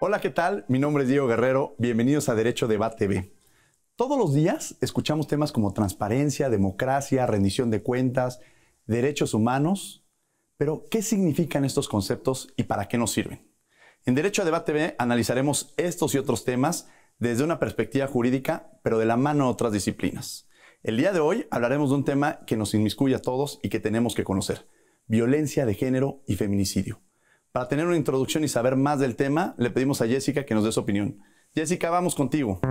Hola, ¿qué tal? Mi nombre es Diego Guerrero. Bienvenidos a Derecho Debate TV. Todos los días escuchamos temas como transparencia, democracia, rendición de cuentas, derechos humanos. Pero, ¿qué significan estos conceptos y para qué nos sirven? En Derecho Debate TV analizaremos estos y otros temas desde una perspectiva jurídica, pero de la mano de otras disciplinas. El día de hoy hablaremos de un tema que nos inmiscuye a todos y que tenemos que conocer: violencia de género y feminicidio. Para tener una introducción y saber más del tema, le pedimos a Jessica que nos dé su opinión. Jessica, vamos contigo.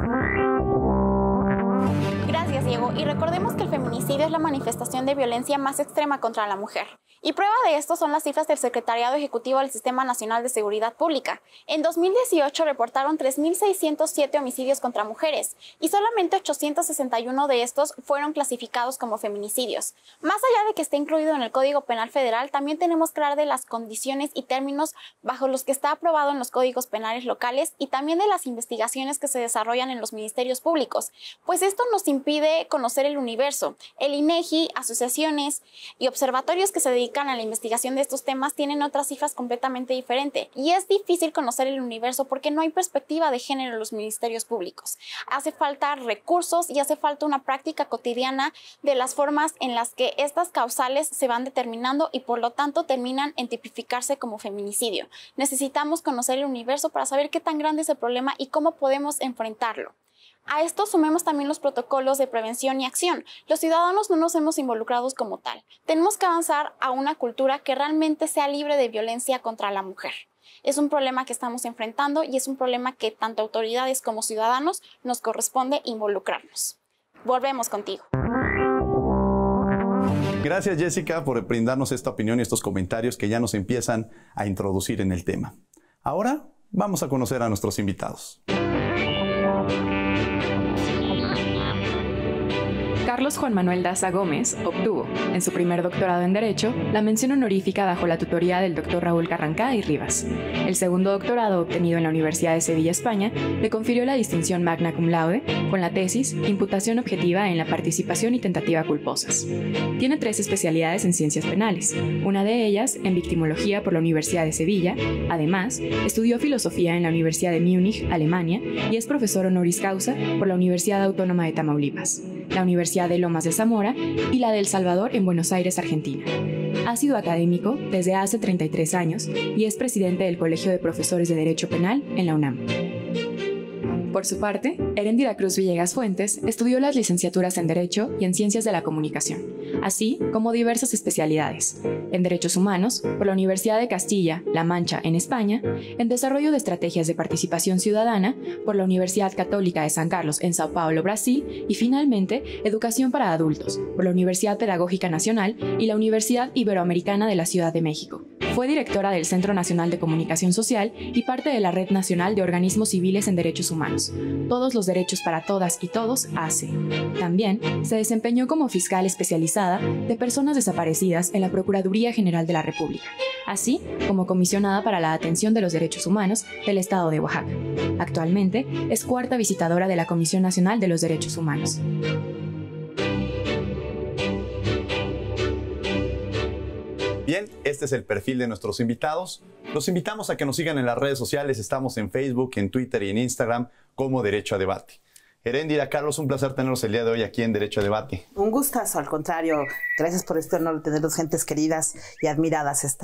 Gracias, Diego. Y recordemos que el feminicidio es la manifestación de violencia más extrema contra la mujer. Y prueba de esto son las cifras del Secretariado Ejecutivo del Sistema Nacional de Seguridad Pública. En 2018 reportaron 3.607 homicidios contra mujeres y solamente 861 de estos fueron clasificados como feminicidios. Más allá de que esté incluido en el Código Penal Federal, también tenemos que hablar de las condiciones y términos bajo los que está aprobado en los códigos penales locales y también de las investigaciones que se desarrollan en los ministerios públicos, pues esto nos impide conocer el universo. El INEGI, asociaciones y observatorios que se dedican a la investigación de estos temas tienen otras cifras completamente diferentes y es difícil conocer el universo porque no hay perspectiva de género en los ministerios públicos. Hace falta recursos y hace falta una práctica cotidiana de las formas en las que estas causales se van determinando y por lo tanto terminan en tipificarse como feminicidio. Necesitamos conocer el universo para saber qué tan grande es el problema y cómo podemos enfrentarlo. A esto sumemos también los protocolos de prevención y acción. Los ciudadanos no nos hemos involucrado como tal. Tenemos que avanzar a una cultura que realmente sea libre de violencia contra la mujer. Es un problema que estamos enfrentando y es un problema que tanto autoridades como ciudadanos nos corresponde involucrarnos. Volvemos contigo. Gracias, Jessica, por brindarnos esta opinión y estos comentarios que ya nos empiezan a introducir en el tema. Ahora vamos a conocer a nuestros invitados. Carlos Juan Manuel Daza Gómez obtuvo, en su primer doctorado en Derecho, la mención honorífica bajo la tutoría del Dr. Raúl Carrancá y Rivas. El segundo doctorado, obtenido en la Universidad de Sevilla, España, le confirió la distinción magna cum laude con la tesis Imputación objetiva en la participación y tentativa culposas. Tiene 3 especialidades en ciencias penales, una de ellas en victimología por la Universidad de Sevilla. Además, estudió filosofía en la Universidad de Múnich, Alemania, y es profesor honoris causa por la Universidad Autónoma de Tamaulipas, la Universidad de Lomas de Zamora y la de El Salvador en Buenos Aires, Argentina. Ha sido académico desde hace 33 años y es presidente del Colegio de Profesores de Derecho Penal en la UNAM. Por su parte, Heréndira Cruz Villegas Fuentes estudió las licenciaturas en Derecho y en Ciencias de la Comunicación, así como diversas especialidades: en Derechos Humanos por la Universidad de Castilla-La Mancha en España, en Desarrollo de Estrategias de Participación Ciudadana por la Universidad Católica de San Carlos en Sao Paulo, Brasil, y finalmente Educación para Adultos por la Universidad Pedagógica Nacional y la Universidad Iberoamericana de la Ciudad de México. Fue directora del Centro Nacional de Comunicación Social y parte de la Red Nacional de Organismos Civiles en Derechos Humanos, Todos los Derechos para Todas y Todos, ACE. También se desempeñó como fiscal especializada de personas desaparecidas en la Procuraduría General de la República, así como comisionada para la atención de los derechos humanos del Estado de Oaxaca. Actualmente es 4ª visitadora de la Comisión Nacional de los Derechos Humanos. Bien, este es el perfil de nuestros invitados. Los invitamos a que nos sigan en las redes sociales. Estamos en Facebook, en Twitter y en Instagram como Derecho a Debate. Heréndira, Carlos, un placer tenerlos el día de hoy aquí en Derecho a Debate. Un gustazo, al contrario. Gracias por este honor de tenerlos, gentes queridas y admiradas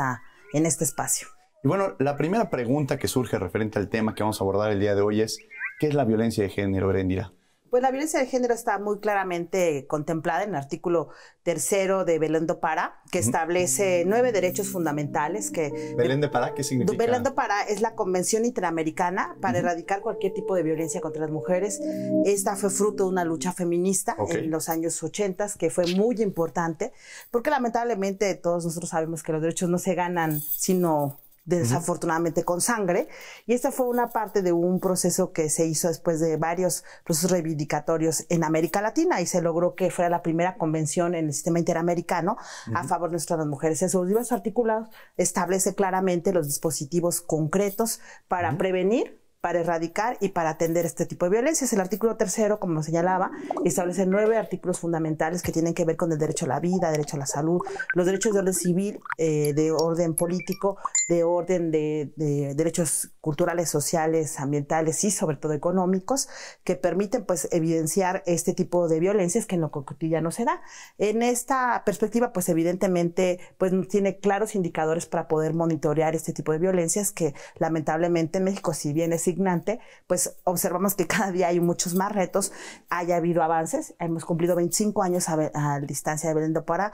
en este espacio. Y bueno, la primera pregunta que surge referente al tema que vamos a abordar el día de hoy es: ¿qué es la violencia de género, Heréndira? Pues la violencia de género está muy claramente contemplada en el artículo 3 de Belén do Pará, que establece 9 derechos fundamentales. ¿Belén do Pará qué significa? Belén do Pará es la Convención Interamericana para erradicar cualquier tipo de violencia contra las mujeres. Esta fue fruto de una lucha feminista en los años 80, que fue muy importante, porque lamentablemente todos nosotros sabemos que los derechos no se ganan sino desafortunadamente con sangre, y esta fue una parte de un proceso que se hizo después de varios procesos reivindicatorios en América Latina, y se logró que fuera la primera convención en el sistema interamericano a favor de nuestras mujeres. En sus diversos artículos establece claramente los dispositivos concretos para prevenir, para erradicar y para atender este tipo de violencias. El artículo 3, como señalaba, establece 9 artículos fundamentales que tienen que ver con el derecho a la vida, derecho a la salud, los derechos de orden civil, de orden político, de orden de derechos culturales, sociales, ambientales y sobre todo económicos, que permiten pues evidenciar este tipo de violencias que en lo cotidiano se da. En esta perspectiva, pues evidentemente pues tiene claros indicadores para poder monitorear este tipo de violencias que lamentablemente en México, si bien es indignante, pues observamos que cada día hay muchos más retos, haya habido avances. Hemos cumplido 25 años a distancia de Belén do Pará,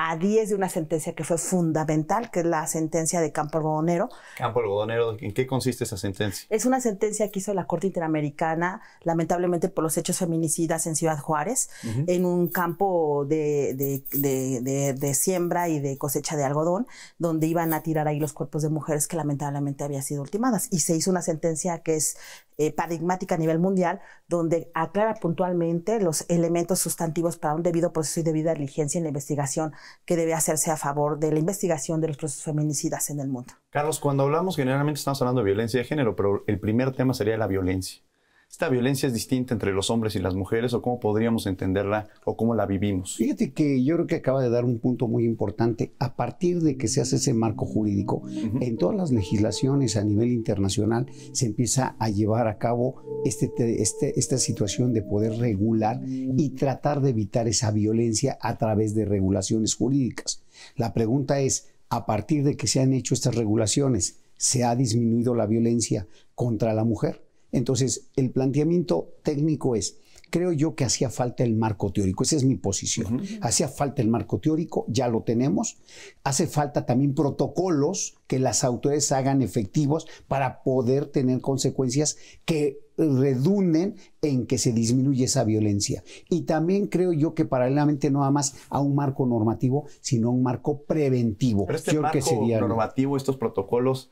a 10 de una sentencia que fue fundamental, que es la sentencia de Campo Algodonero. Campo Algodonero, ¿en qué consiste esa sentencia? Es una sentencia que hizo la Corte Interamericana, lamentablemente por los hechos feminicidas en Ciudad Juárez, en un campo de siembra y de cosecha de algodón, donde iban a tirar ahí los cuerpos de mujeres que lamentablemente habían sido ultimadas. Y se hizo una sentencia que es paradigmática a nivel mundial, donde aclara puntualmente los elementos sustantivos para un debido proceso y debida diligencia en la investigación que debe hacerse a favor de la investigación de los procesos feminicidas en el mundo. Carlos, cuando hablamos generalmente estamos hablando de violencia de género, pero el primer tema sería la violencia. ¿Esta violencia es distinta entre los hombres y las mujeres o cómo podríamos entenderla o cómo la vivimos? Fíjate que yo creo que acaba de dar un punto muy importante. A partir de que se hace ese marco jurídico, en todas las legislaciones a nivel internacional se empieza a llevar a cabo esta situación de poder regular y tratar de evitar esa violencia a través de regulaciones jurídicas. La pregunta es, a partir de que se han hecho estas regulaciones, ¿se ha disminuido la violencia contra la mujer? Entonces, el planteamiento técnico es, creo yo que hacía falta el marco teórico, esa es mi posición. Hacía falta el marco teórico, ya lo tenemos. Hace falta también protocolos que las autoridades hagan efectivos para poder tener consecuencias que redunden en que se disminuye esa violencia. Y también creo yo que paralelamente no nada más a un marco normativo, sino a un marco preventivo. Pero este marco normativo, estos protocolos,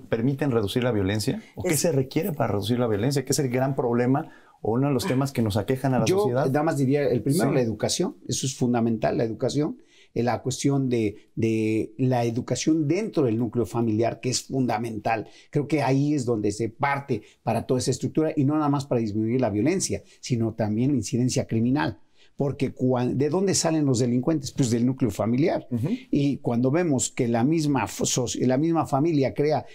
¿permiten reducir la violencia? ¿O qué se requiere para reducir la violencia? ¿Qué es el gran problema o uno de los temas que nos aquejan a la sociedad? Yo nada más diría, el primero, la educación. Eso es fundamental, la educación. La cuestión de la educación dentro del núcleo familiar, que es fundamental. Creo que ahí es donde se parte para toda esa estructura, y no nada más para disminuir la violencia, sino también la incidencia criminal. Porque ¿de dónde salen los delincuentes? Pues del núcleo familiar. Y cuando vemos que la misma familia crea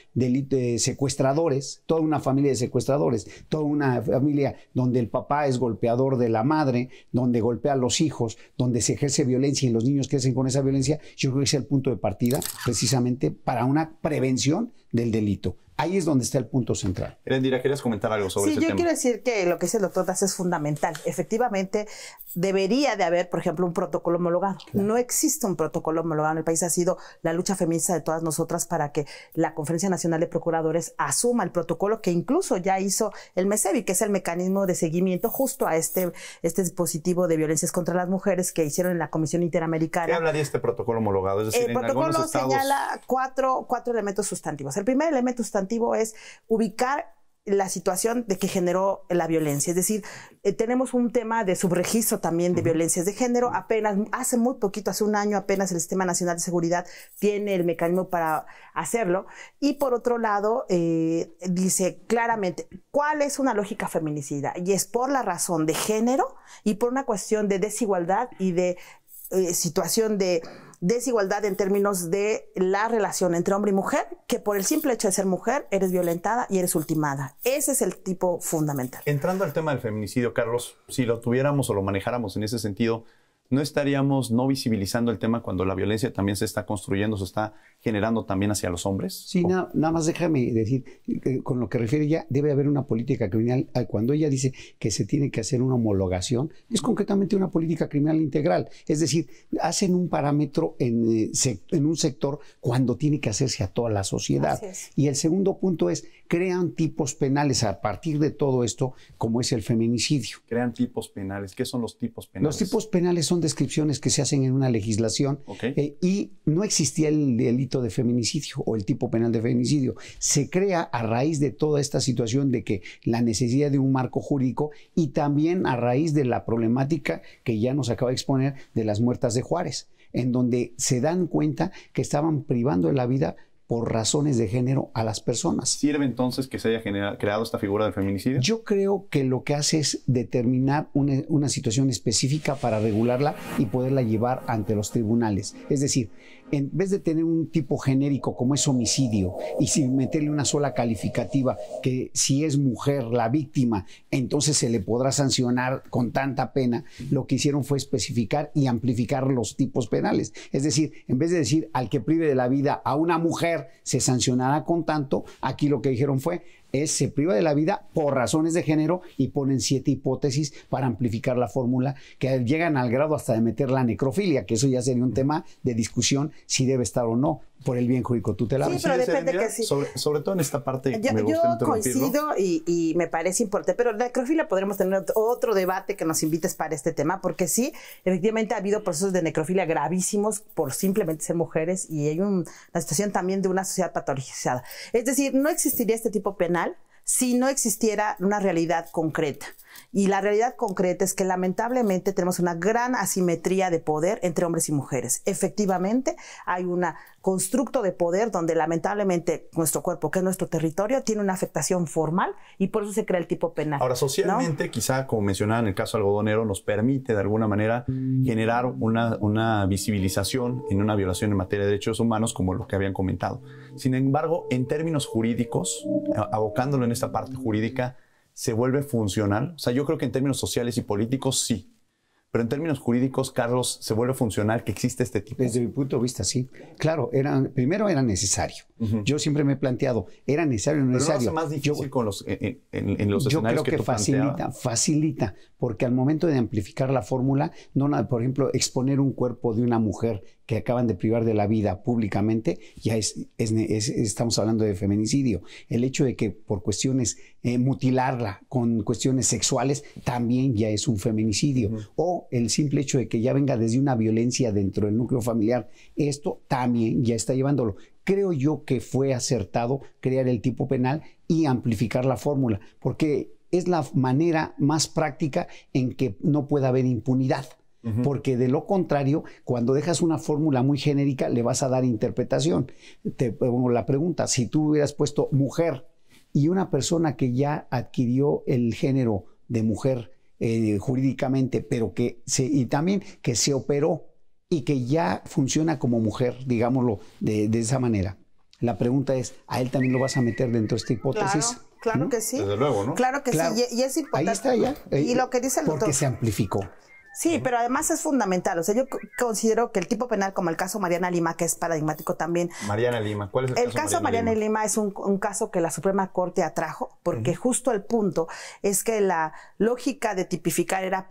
secuestradores, toda una familia de secuestradores, toda una familia donde el papá es golpeador de la madre, donde golpea a los hijos, donde se ejerce violencia y los niños crecen con esa violencia, yo creo que es el punto de partida precisamente para una prevención del delito. Ahí es donde está el punto central. Erendira, ¿querías comentar algo sobre ese tema? Sí, yo quiero decir que lo que dice el doctor Das es fundamental. Efectivamente, debería de haber, por ejemplo, un protocolo homologado. Claro. No existe un protocolo homologado en el país. Ha sido la lucha feminista de todas nosotras para que la Conferencia Nacional de Procuradores asuma el protocolo que incluso ya hizo el MESEVI, que es el mecanismo de seguimiento justo a este dispositivo de violencias contra las mujeres que hicieron en la Comisión Interamericana. ¿Qué habla de este protocolo homologado? Es decir, el protocolo señala cuatro elementos sustantivos. El primer elemento sustantivo es ubicar la situación de que generó la violencia. Es decir, tenemos un tema de subregistro también de violencias de género. Apenas, hace muy poquito, hace un año apenas, el Sistema Nacional de Seguridad tiene el mecanismo para hacerlo. Y por otro lado, dice claramente cuál es una lógica feminicida. Y es por la razón de género y por una cuestión de desigualdad y de situación de desigualdad en términos de la relación entre hombre y mujer, que por el simple hecho de ser mujer eres violentada y eres ultimada. Ese es el tipo fundamental. Entrando al tema del feminicidio, Carlos, si lo tuviéramos o lo manejáramos en ese sentido, ¿no estaríamos no visibilizando el tema cuando la violencia también se está construyendo, se está generando también hacia los hombres? Sí, nada más déjame decir, con lo que refiere ella, debe haber una política criminal. Cuando ella dice que se tiene que hacer una homologación, es concretamente una política criminal integral. Es decir, hacen un parámetro en un sector cuando tiene que hacerse a toda la sociedad. Y el segundo punto es, crean tipos penales a partir de todo esto, como es el feminicidio. Crean tipos penales. ¿Qué son los tipos penales? Los tipos penales son descripciones que se hacen en una legislación, y no existía el delito de feminicidio o el tipo penal de feminicidio. Se crea a raíz de toda esta situación de que la necesidad de un marco jurídico y también a raíz de la problemática que ya nos acaba de exponer de las muertas de Juárez, en donde se dan cuenta que estaban privando de la vida por razones de género a las personas. ¿Sirve entonces que se haya creado esta figura del feminicidio? Yo creo que lo que hace es determinar una situación específica para regularla y poderla llevar ante los tribunales. Es decir, en vez de tener un tipo genérico como es homicidio y sin meterle una sola calificativa, que si es mujer la víctima, entonces se le podrá sancionar con tanta pena, lo que hicieron fue especificar y amplificar los tipos penales. Es decir, en vez de decir al que prive de la vida a una mujer se sancionará con tanto, aquí lo que dijeron fue se priva de la vida por razones de género y ponen 7 hipótesis para amplificar la fórmula, que llegan al grado hasta de meter la necrofilia, que eso ya sería un tema de discusión si debe estar o no por el bien jurídico tutelado. Sí, pero depende que sí. Sobre todo en esta parte yo me gusta coincido y me parece importante, pero la necrofilia podremos tener otro debate que nos invites para este tema, porque sí, efectivamente ha habido procesos de necrofilia gravísimos por simplemente ser mujeres y hay una situación también de una sociedad patologizada. Es decir, no existiría este tipo penal si no existiera una realidad concreta. Y la realidad concreta es que lamentablemente tenemos una gran asimetría de poder entre hombres y mujeres. Efectivamente, hay un constructo de poder donde lamentablemente nuestro cuerpo, que es nuestro territorio, tiene una afectación formal y por eso se crea el tipo penal. Ahora, socialmente, ¿no? Quizá, como mencionaba en el caso algodonero, nos permite de alguna manera generar una visibilización en una violación en materia de derechos humanos, como lo que habían comentado. Sin embargo, en términos jurídicos, abocándolo en esta parte jurídica, ¿se vuelve funcional? O sea, yo creo que en términos sociales y políticos sí. Pero en términos jurídicos, Carlos, ¿se vuelve funcional que existe este tipo? Desde mi punto de vista, sí. Claro, primero era necesario. Yo siempre me he planteado, ¿era necesario o no necesario? Pero no hace más difícil con en los escenarios que tú facilita, porque al momento de amplificar la fórmula, por ejemplo, exponer un cuerpo de una mujer que acaban de privar de la vida públicamente, ya estamos hablando de feminicidio. El hecho de que por cuestiones mutilarla con cuestiones sexuales también ya es un feminicidio. O el simple hecho de que ya venga desde una violencia dentro del núcleo familiar, esto también ya está llevándolo. Creo yo que fue acertado crear el tipo penal y amplificar la fórmula, porque es la manera más práctica en que no pueda haber impunidad. Porque de lo contrario, cuando dejas una fórmula muy genérica, le vas a dar interpretación. Te pongo la pregunta, si tú hubieras puesto mujer y una persona que ya adquirió el género de mujer jurídicamente, pero y también que se operó y que ya funciona como mujer, digámoslo de esa manera. La pregunta es, ¿a él también lo vas a meter dentro de esta hipótesis? Claro que sí. Desde luego, ¿no? Claro que sí, y es importante. Ahí está ya. Y lo que dice el doctor. Porque se amplificó. Sí, pero además es fundamental. O sea, yo considero que el tipo penal, como el caso Mariana Lima, que es paradigmático también. Mariana Lima, ¿cuál es el caso Mariana Lima? Es un caso que la Suprema Corte atrajo, porque justo el punto es que la lógica de tipificar era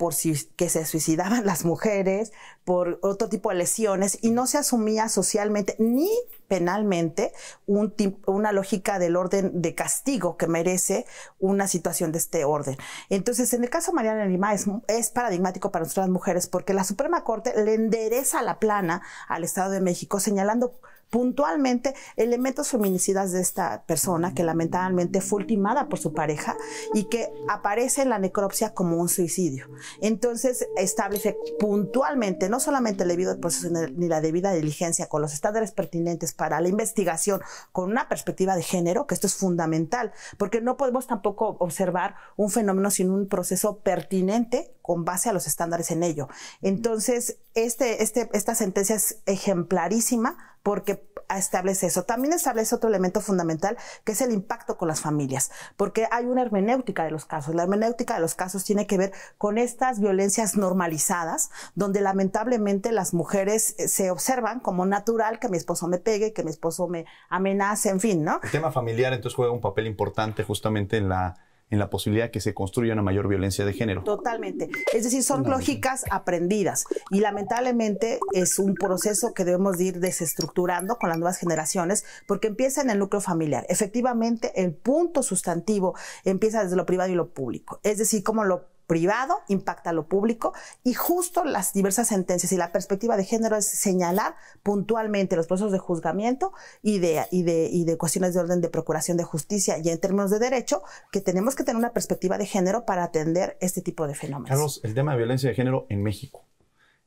que se suicidaban las mujeres, por otro tipo de lesiones, y no se asumía socialmente ni penalmente una lógica del orden de castigo que merece una situación de este orden. Entonces, en el caso Mariana Lima es paradigmático para nosotras las mujeres porque la Suprema Corte le endereza la plana al Estado de México señalando puntualmente elementos feminicidas de esta persona que lamentablemente fue ultimada por su pareja y que aparece en la necropsia como un suicidio. Entonces establece puntualmente no solamente el debido proceso ni la debida diligencia con los estándares pertinentes para la investigación con una perspectiva de género, que esto es fundamental, porque no podemos tampoco observar un fenómeno sin un proceso pertinente con base a los estándares en ello. Entonces, esta sentencia es ejemplarísima porque establece eso. También establece otro elemento fundamental, que es el impacto con las familias, porque hay una hermenéutica de los casos. La hermenéutica de los casos tiene que ver con estas violencias normalizadas, donde lamentablemente las mujeres se observan como natural que mi esposo me pegue, que mi esposo me amenace, en fin, ¿no? El tema familiar entonces juega un papel importante justamente en la posibilidad de que se construya una mayor violencia de género. Totalmente. Es decir, son lógicas aprendidas y lamentablemente es un proceso que debemos de ir desestructurando con las nuevas generaciones, porque empieza en el núcleo familiar. Efectivamente, el punto sustantivo empieza desde lo privado y lo público. Es decir, cómo lo privado impacta a lo público, y justo las diversas sentencias y la perspectiva de género es señalar puntualmente los procesos de juzgamiento y de cuestiones de orden de procuración de justicia, y en términos de derecho, que tenemos que tener una perspectiva de género para atender este tipo de fenómenos. Carlos, el tema de violencia de género en México,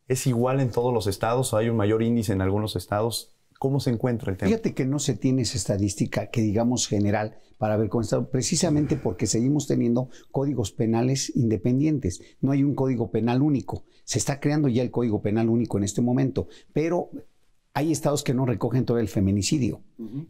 ¿es igual en todos los estados o hay un mayor índice en algunos estados? ¿Cómo se encuentra el tema? Fíjate que no se tiene esa estadística que digamos general para ver cómo está, precisamente porque seguimos teniendo códigos penales independientes. No hay un código penal único. Se está creando ya el código penal único en este momento, pero hay estados que no recogen todo el feminicidio.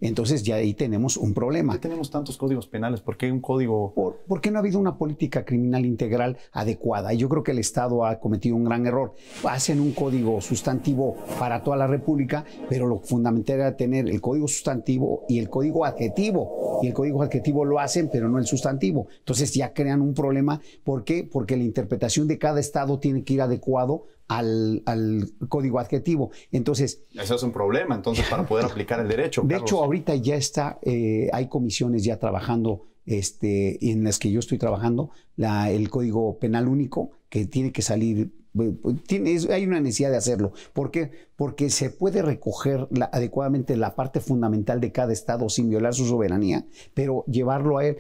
Entonces ya ahí tenemos un problema. ¿Por qué tenemos tantos códigos penales? ¿Por qué un código...? Porque no ha habido una política criminal integral adecuada. Y yo creo que el Estado ha cometido un gran error. Hacen un código sustantivo para toda la República, pero lo fundamental era tener el código sustantivo y el código adjetivo. Y el código adjetivo lo hacen, pero no el sustantivo. Entonces ya crean un problema. ¿Por qué? Porque la interpretación de cada Estado tiene que ir adecuado al código adjetivo. Entonces, eso es un problema, entonces, para poder aplicar el derecho. De hecho, ahorita ya está, hay comisiones ya trabajando, en las que yo estoy trabajando, el Código Penal Único, que tiene que salir. Hay una necesidad de hacerlo. ¿Por qué? Porque se puede recoger adecuadamente la parte fundamental de cada estado sin violar su soberanía, pero llevarlo a él.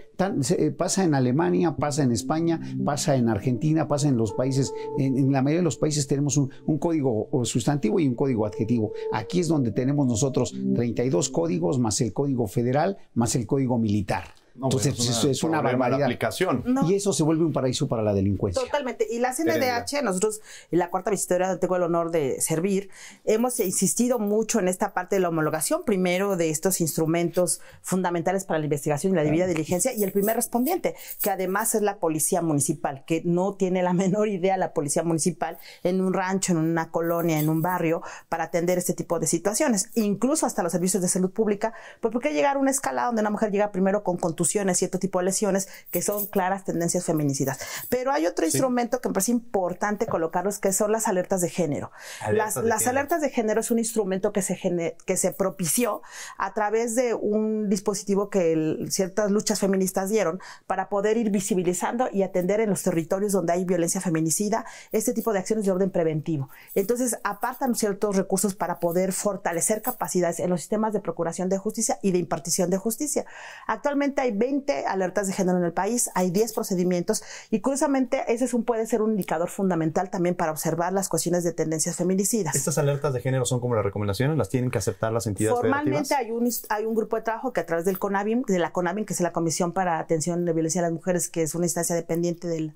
Pasa en Alemania, pasa en España, pasa en Argentina, pasa en los países. En la mayoría de los países tenemos un código sustantivo y un código adjetivo. Aquí es donde tenemos nosotros 32 códigos, más el código federal, más el código militar. No, entonces es una barbaridad. Aplicación. No. Y eso se vuelve un paraíso para la delincuencia. Totalmente. Y la CNDH, nosotros en la cuarta visitoría donde tengo el honor de servir, hemos insistido mucho en esta parte de la homologación, primero de estos instrumentos fundamentales para la investigación y la debida diligencia, y el primer respondiente, que además es la policía municipal, que no tiene la menor idea la policía municipal en un rancho, en una colonia, en un barrio, para atender este tipo de situaciones. Incluso hasta los servicios de salud pública, pues ¿por qué llegar a una escala donde una mujer llega primero con contusiones, cierto tipo de lesiones que son claras tendencias feminicidas? Pero hay otro instrumento que me parece importante colocarlos, que son las alertas de género. Las alertas de género es un instrumento que se propició a través de un dispositivo que ciertas luchas feministas dieron para poder ir visibilizando y atender en los territorios donde hay violencia feminicida este tipo de acciones de orden preventivo. Entonces apartan ciertos recursos para poder fortalecer capacidades en los sistemas de procuración de justicia y de impartición de justicia. Actualmente hay 20 alertas de género en el país, hay 10 procedimientos, y curiosamente ese puede ser un indicador fundamental también para observar las cuestiones de tendencias feminicidas. ¿Estas alertas de género son como las recomendaciones? ¿Las tienen que aceptar las entidades Formalmente federativas? hay un grupo de trabajo que a través del CONAVIM, de la CONAVIM, que es la Comisión para Atención de Violencia a las Mujeres, que es una instancia dependiente de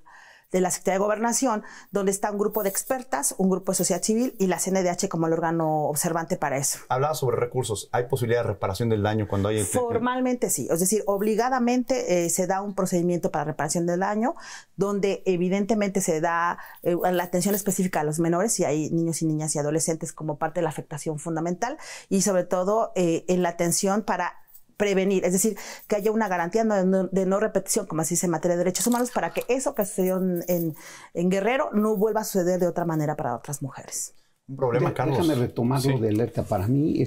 la Secretaría de Gobernación, donde está un grupo de expertas, un grupo de sociedad civil y la CNDH como el órgano observante para eso. Hablaba sobre recursos. ¿Hay posibilidad de reparación del daño cuando hay...? Formalmente sí, es decir, obligadamente se da un procedimiento para reparación del daño, donde evidentemente se da la atención específica a los menores, y hay niños y niñas y adolescentes como parte de la afectación fundamental, y sobre todo en la atención para prevenir, es decir, que haya una garantía de no repetición, como así se dice en materia de derechos humanos, para que eso que sucedió en Guerrero no vuelva a suceder de otra manera para otras mujeres. Un problema, Carlos. Déjame retomar lo de alerta. Para mí,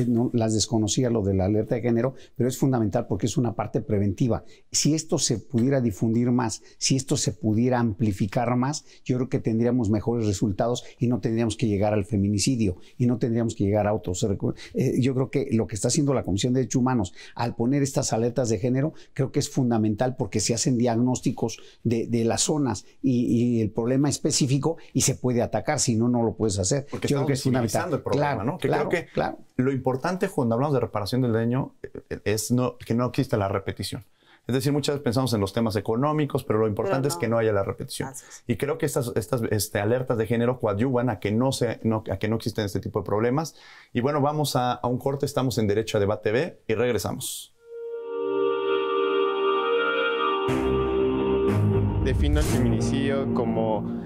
no, las desconocía lo de la alerta de género, pero es fundamental porque es una parte preventiva. Si esto se pudiera difundir más, si esto se pudiera amplificar más, yo creo que tendríamos mejores resultados y no tendríamos que llegar al feminicidio y no tendríamos que llegar a autos. Yo creo que lo que está haciendo la Comisión de Derechos Humanos al poner estas alertas de género, creo que es fundamental porque se hacen diagnósticos de las zonas y el problema específico y se puede atacar, si no, no lo puedes hacer. Porque yo creo que es visibilizando el problema, claro, ¿no? Que claro, creo que claro. Lo importante cuando hablamos de reparación del daño es que no exista la repetición. Es decir, muchas veces pensamos en los temas económicos, pero lo importante es que no haya la repetición. Y creo que estas alertas de género coadyuvan a que no existen este tipo de problemas. Y bueno, vamos a un corte. Estamos en Derecho a Debate TV y regresamos. Defino el feminicidio como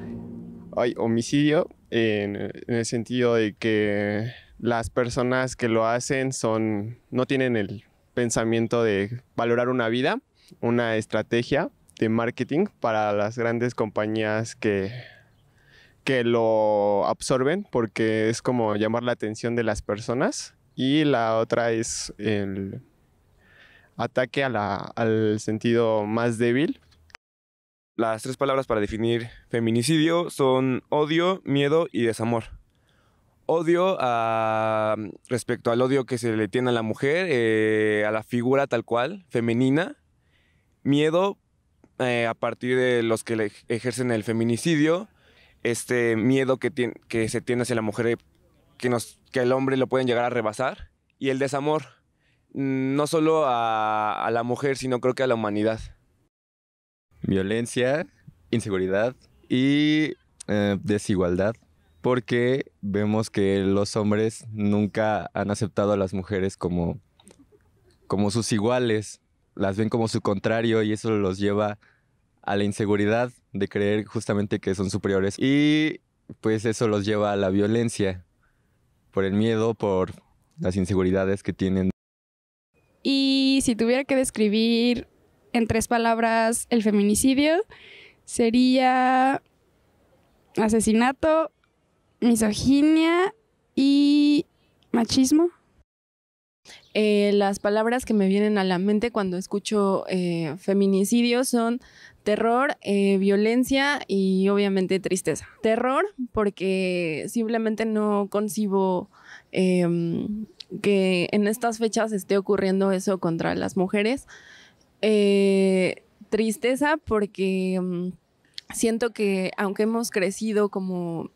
homicidio en el sentido de que las personas que lo hacen no tienen el pensamiento de valorar una vida, una estrategia de marketing para las grandes compañías que lo absorben, porque es como llamar la atención de las personas. Y la otra es el ataque al sentido más débil. Las 3 palabras para definir feminicidio son odio, miedo y desamor. Odio respecto al odio que se le tiene a la mujer, a la figura tal cual, femenina. Miedo a partir de los que ejercen el feminicidio. Este miedo que se tiene hacia la mujer, que el hombre lo pueden llegar a rebasar. Y el desamor, no solo a la mujer, sino creo que a la humanidad. Violencia, inseguridad y desigualdad, porque vemos que los hombres nunca han aceptado a las mujeres como sus iguales, las ven como su contrario y eso los lleva a la inseguridad de creer justamente que son superiores y pues eso los lleva a la violencia, por el miedo, por las inseguridades que tienen. Y si tuviera que describir en 3 palabras el feminicidio, sería asesinato, misoginia y machismo. Las palabras que me vienen a la mente cuando escucho feminicidio son terror, violencia y obviamente tristeza. Terror porque simplemente no concibo que en estas fechas esté ocurriendo eso contra las mujeres. Tristeza porque siento que aunque hemos crecido como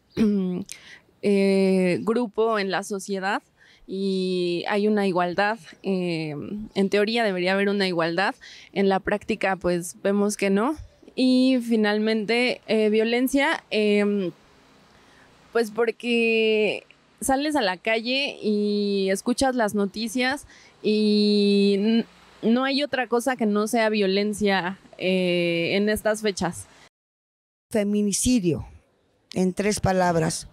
grupo en la sociedad y hay una igualdad, en teoría debería haber una igualdad, en la práctica pues vemos que no. Y finalmente violencia, pues porque sales a la calle y escuchas las noticias y no hay otra cosa que no sea violencia en estas fechas. Feminicidio, en 3 palabras.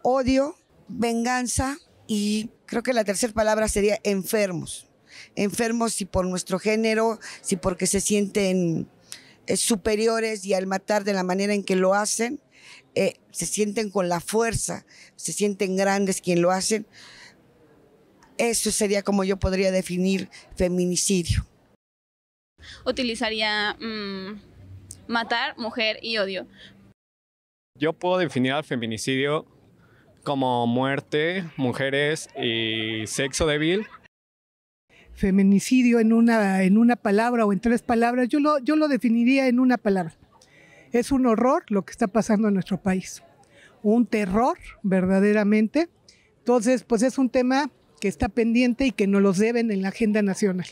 Odio, venganza y creo que la 3ª palabra sería enfermos. Enfermos si por nuestro género, si porque se sienten superiores y al matar de la manera en que lo hacen, se sienten con la fuerza, se sienten grandes quien lo hacen. Eso sería como yo podría definir feminicidio. Utilizaría matar, mujer y odio. Yo puedo definir al feminicidio como muerte, mujeres y sexo débil. Feminicidio en una palabra o en 3 palabras, yo lo definiría en una palabra. Es un horror lo que está pasando en nuestro país. Un terror, verdaderamente. Entonces, pues es un tema que está pendiente y que nos los deben en la agenda nacional.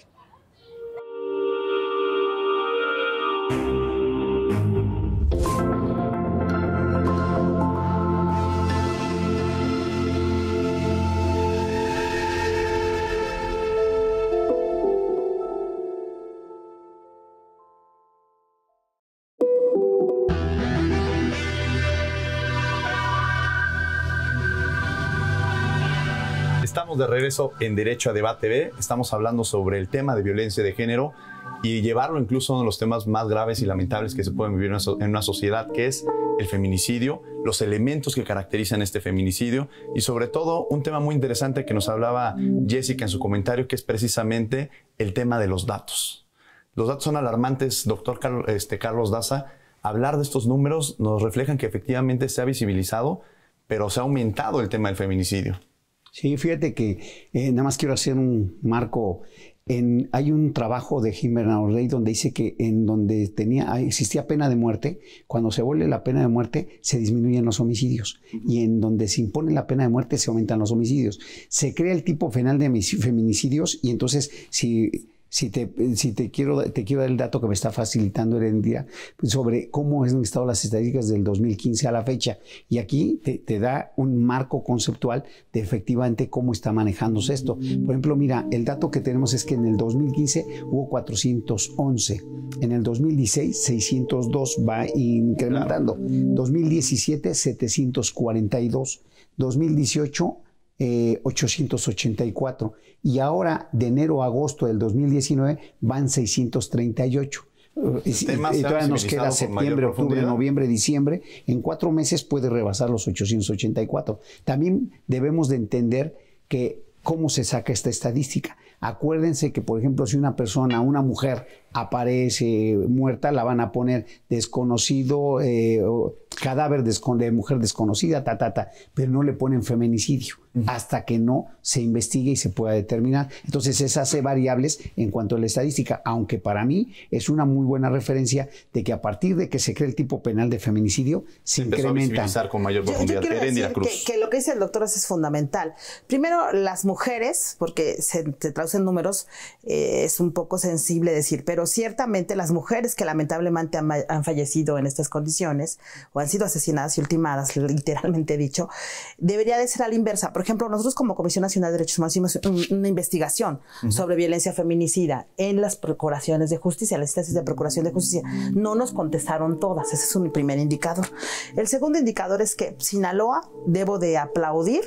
Estamos de regreso en Derecho a Debate TV. Estamos hablando sobre el tema de violencia de género y llevarlo incluso a uno de los temas más graves y lamentables que se pueden vivir en una sociedad, que es el feminicidio, los elementos que caracterizan este feminicidio y sobre todo un tema muy interesante que nos hablaba Jessica en su comentario, que es precisamente el tema de los datos. Los datos son alarmantes, doctor Carlos Daza. Hablar de estos números nos reflejan que efectivamente se ha visibilizado, pero se ha aumentado el tema del feminicidio. Sí, fíjate que nada más quiero hacer un marco. Hay un trabajo de Jim Bernard-Lee donde dice que en donde existía pena de muerte, cuando se abole la pena de muerte se disminuyen los homicidios y en donde se impone la pena de muerte se aumentan los homicidios. Se crea el tipo penal de feminicidios y entonces si Si te quiero dar el dato que me está facilitando Erendira sobre cómo han estado las estadísticas del 2015 a la fecha. Y aquí te da un marco conceptual de efectivamente cómo está manejándose esto. Por ejemplo, mira, el dato que tenemos es que en el 2015 hubo 411. En el 2016, 602, va incrementando. 2017, 742. 2018, 884. Y ahora, de enero a agosto del 2019, van 638. Y todavía nos queda septiembre, octubre, noviembre, diciembre. En 4 meses puede rebasar los 884. También debemos de entender que cómo se saca esta estadística. Acuérdense que, por ejemplo, si una persona, una mujer, aparece muerta, la van a poner desconocido, cadáver de mujer desconocida, pero no le ponen feminicidio hasta que no se investigue y se pueda determinar. Entonces, esas hace variables en cuanto a la estadística, aunque para mí es una muy buena referencia de que a partir de que se cree el tipo penal de feminicidio, se incrementan. Con mayor profundidad. Yo quiero decir que lo que dice el doctor es fundamental. Primero, las mujeres, porque se traducen números, es un poco sensible decir, pero ciertamente las mujeres que lamentablemente han fallecido en estas condiciones o han sido asesinadas y ultimadas, literalmente dicho, debería de ser a la inversa. Por ejemplo, nosotros como Comisión Nacional de Derechos Humanos hicimos una investigación sobre violencia feminicida en las procuraciones de justicia, las instancias de procuración de justicia. No nos contestaron todas, ese es un primer indicador. El segundo indicador es que Sinaloa, debo de aplaudir,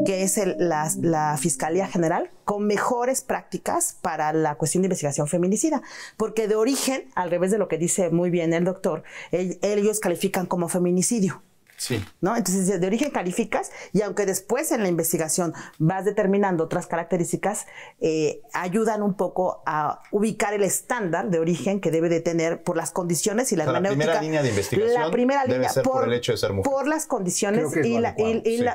que es la Fiscalía General, con mejores prácticas para la cuestión de investigación feminicida, porque de origen, al revés de lo que dice muy bien el doctor, ellos califican como feminicidio. Sí. ¿No? Entonces, de origen calificas y aunque después en la investigación vas determinando otras características, ayudan un poco a ubicar el estándar de origen que debe de tener por las condiciones y la hermenéutica. La primera línea de investigación debe ser por el hecho de ser mujer. Por las condiciones y la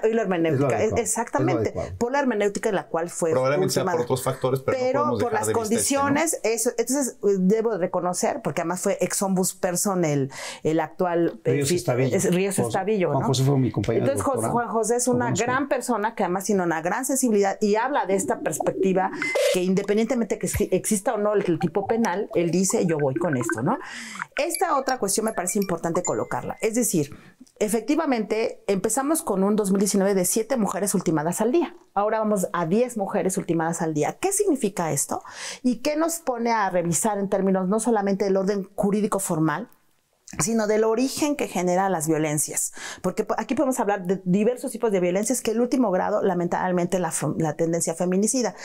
hermenéutica. Exactamente. Por la hermenéutica en la cual fue probablemente sea por otros factores, pero no por las condiciones, eso, entonces debo reconocer, porque además fue ex ombudsperson el actual Ríos Estavillo. Juan José fue mi compañero. Entonces, Juan José es una gran persona que además tiene una gran sensibilidad y habla de esta perspectiva que independientemente que exista o no el tipo penal, él dice yo voy con esto, ¿no? Esta otra cuestión me parece importante colocarla. Es decir, efectivamente empezamos con un 2019 de 7 mujeres ultimadas al día. Ahora vamos a 10 mujeres ultimadas al día. ¿Qué significa esto? ¿Y qué nos pone a revisar en términos no solamente del orden jurídico formal, sino del origen que genera las violencias? Porque aquí podemos hablar de diversos tipos de violencias, que el último grado, lamentablemente, la tendencia feminicida.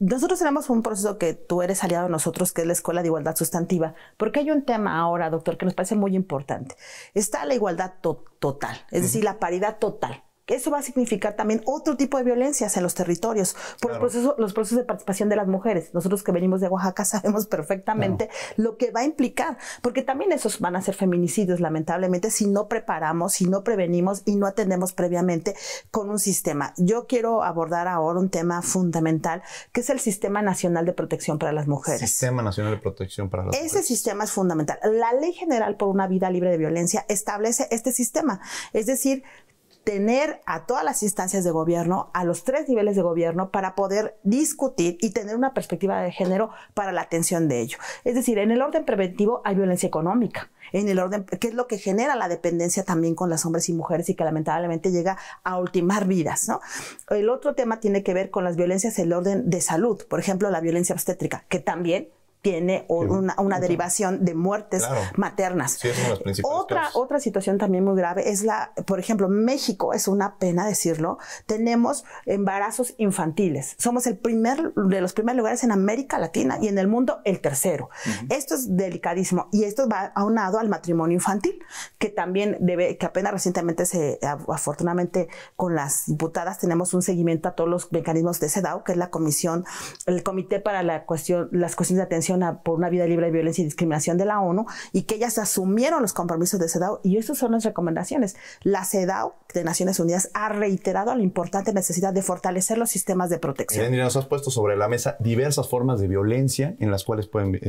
Nosotros tenemos un proceso que tú eres aliado de nosotros, que es la Escuela de Igualdad Sustantiva, porque hay un tema ahora, doctor, que nos parece muy importante. Está la igualdad total, es decir, la paridad total. Eso va a significar también otro tipo de violencias en los territorios, por los procesos de participación de las mujeres. Nosotros que venimos de Oaxaca sabemos perfectamente lo que va a implicar, porque también esos van a ser feminicidios, lamentablemente, si no preparamos, si no prevenimos y no atendemos previamente con un sistema. Yo quiero abordar ahora un tema fundamental, que es el Sistema Nacional de Protección para las Mujeres. Sistema Nacional de Protección para las Mujeres. Ese sistema es fundamental. La Ley General por una Vida Libre de Violencia establece este sistema, es decir, tener a todas las instancias de gobierno, a los 3 niveles de gobierno, para poder discutir y tener una perspectiva de género para la atención de ello. Es decir, en el orden preventivo hay violencia económica, en el orden, que es lo que genera la dependencia también con las hombres y mujeres y que lamentablemente llega a ultimar vidas, ¿no? El otro tema tiene que ver con las violencias en el orden de salud, por ejemplo, la violencia obstétrica, que también tiene una derivación de muertes maternas. Sí, es una de las principales otra situación también muy grave es por ejemplo, México, es una pena decirlo, tenemos embarazos infantiles. Somos de los primeros lugares en América Latina y en el mundo el tercero. Esto es delicadísimo y esto va aunado al matrimonio infantil, que también que apenas recientemente afortunadamente con las diputadas tenemos un seguimiento a todos los mecanismos de CEDAW, que es el Comité para las cuestiones de atención por una vida libre de violencia y discriminación de la ONU, y que ellas asumieron los compromisos de CEDAW, y estas son las recomendaciones. La CEDAW de Naciones Unidas ha reiterado la importante necesidad de fortalecer los sistemas de protección. Erendira, nos has puesto sobre la mesa diversas formas de violencia en las cuales pueden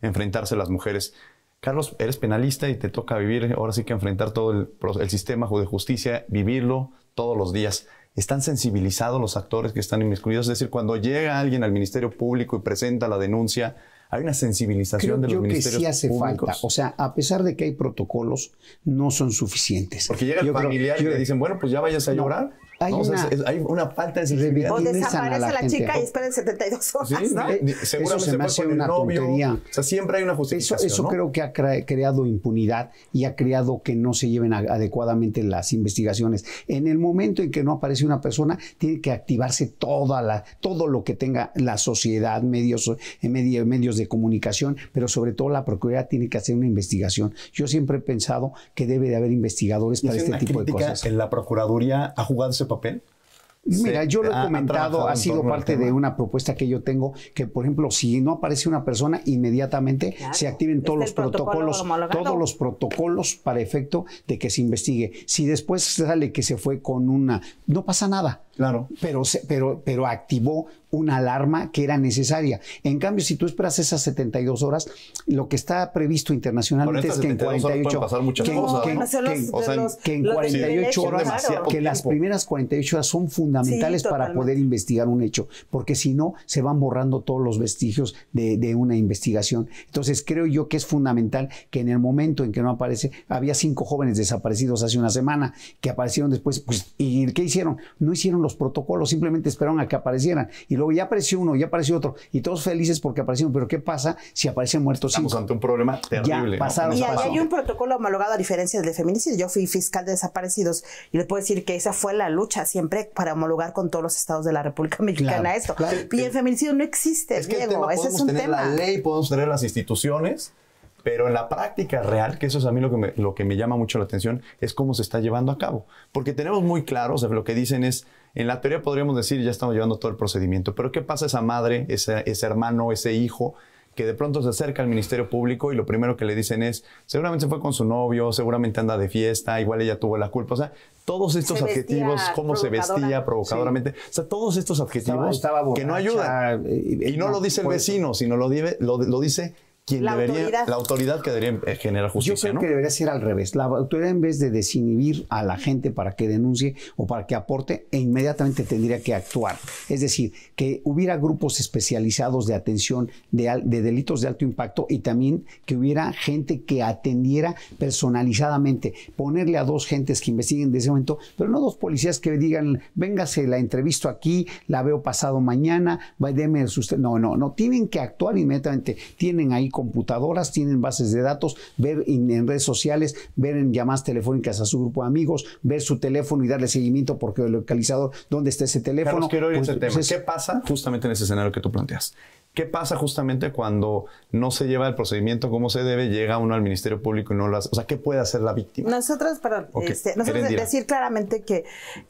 enfrentarse las mujeres. Carlos, eres penalista y te toca vivir, ahora sí que enfrentar todo el sistema de justicia, vivirlo todos los días. ¿Están sensibilizados los actores que están inmiscuidos? Es decir, cuando llega alguien al Ministerio Público y presenta la denuncia, ¿hay una sensibilización de los ministerios públicos? Creo que sí hace falta. O sea, a pesar de que hay protocolos, no son suficientes. Porque llega el familiar y le dicen, bueno, pues ya váyase a llorar. Hay, no, hay una falta de sensibilidad. O desaparece la chica y esperen 72 horas, sí, ¿no? Seguramente se me hace una tontería. O sea, siempre hay una justificación, Eso ¿no? creo que ha creado impunidad y ha creado que no se lleven adecuadamente las investigaciones. En el momento en que no aparece una persona, tiene que activarse todo lo que tenga la sociedad, medios de comunicación, pero sobre todo la Procuraduría tiene que hacer una investigación. Yo siempre he pensado que debe de haber investigadores para este tipo de cosas. ¿La Procuraduría ha jugado ese papel? Mira, yo lo he comentado, ha sido parte de una propuesta que yo tengo, que por ejemplo, si no aparece una persona, inmediatamente se activen todos los protocolos para efecto de que se investigue. Si después sale que se fue con una, no pasa nada. Claro. Pero activó una alarma que era necesaria. En cambio, si tú esperas esas 72 horas, lo que está previsto internacionalmente es que en 48 pasar muchas cosas. Que en 48 horas, que las primeras 48 horas son fundamentales para poder investigar un hecho, porque si no, se van borrando todos los vestigios de una investigación. Entonces, creo yo que es fundamental que en el momento en que no aparece, había 5 jóvenes desaparecidos hace una semana, que aparecieron después, pues, ¿y qué hicieron? No hicieron los protocolos, simplemente esperaron a que aparecieran y luego ya apareció uno, ya apareció otro y todos felices porque aparecieron, pero ¿qué pasa si aparecen muertos? Estamos ante un problema terrible. Y hay un protocolo homologado a diferencia del de feminicidio. Yo fui fiscal de desaparecidos y les puedo decir que esa fue la lucha siempre para homologar con todos los estados de la República Mexicana esto. Claro. Y el feminicidio no existe, Diego, ese es un tema. Podemos tener la ley, podemos tener las instituciones, pero en la práctica real, que eso es a mí lo que me llama mucho la atención, es cómo se está llevando a cabo. Porque tenemos muy claro, o sea, lo que dicen es, en la teoría podríamos decir, ya estamos llevando todo el procedimiento, pero ¿qué pasa esa madre, ese hermano, ese hijo, que de pronto se acerca al Ministerio Público y lo primero que le dicen es, seguramente se fue con su novio, seguramente anda de fiesta, igual ella tuvo la culpa? O sea, todos estos adjetivos, cómo se vestía provocadoramente, o sea, todos estos adjetivos estaba borracha, que no ayudan. Y no lo dice el vecino, sino lo dice la autoridad que debería generar justicia. Yo creo que debería ser al revés. La autoridad, en vez de desinhibir a la gente para que denuncie o para que aporte, inmediatamente tendría que actuar. Es decir, que hubiera grupos especializados de atención de delitos de alto impacto y también que hubiera gente que atendiera personalizadamente. Ponerle a 2 gentes que investiguen de ese momento, pero no 2 policías que digan, véngase, la entrevisto aquí, la veo pasado mañana, deme el sustento. No. Tienen que actuar inmediatamente. Tienen ahí computadoras, tienen bases de datos, ver en redes sociales, ver en llamadas telefónicas a su grupo de amigos, ver su teléfono y darle seguimiento porque el localizador, ¿dónde está ese teléfono? Carlos, quiero ir a ese tema. ¿Qué pasa justamente en ese escenario que tú planteas? ¿Qué pasa justamente cuando no se lleva el procedimiento como se debe, llega uno al Ministerio Público y no lo hace? O sea, ¿qué puede hacer la víctima? Nosotros decir claramente que,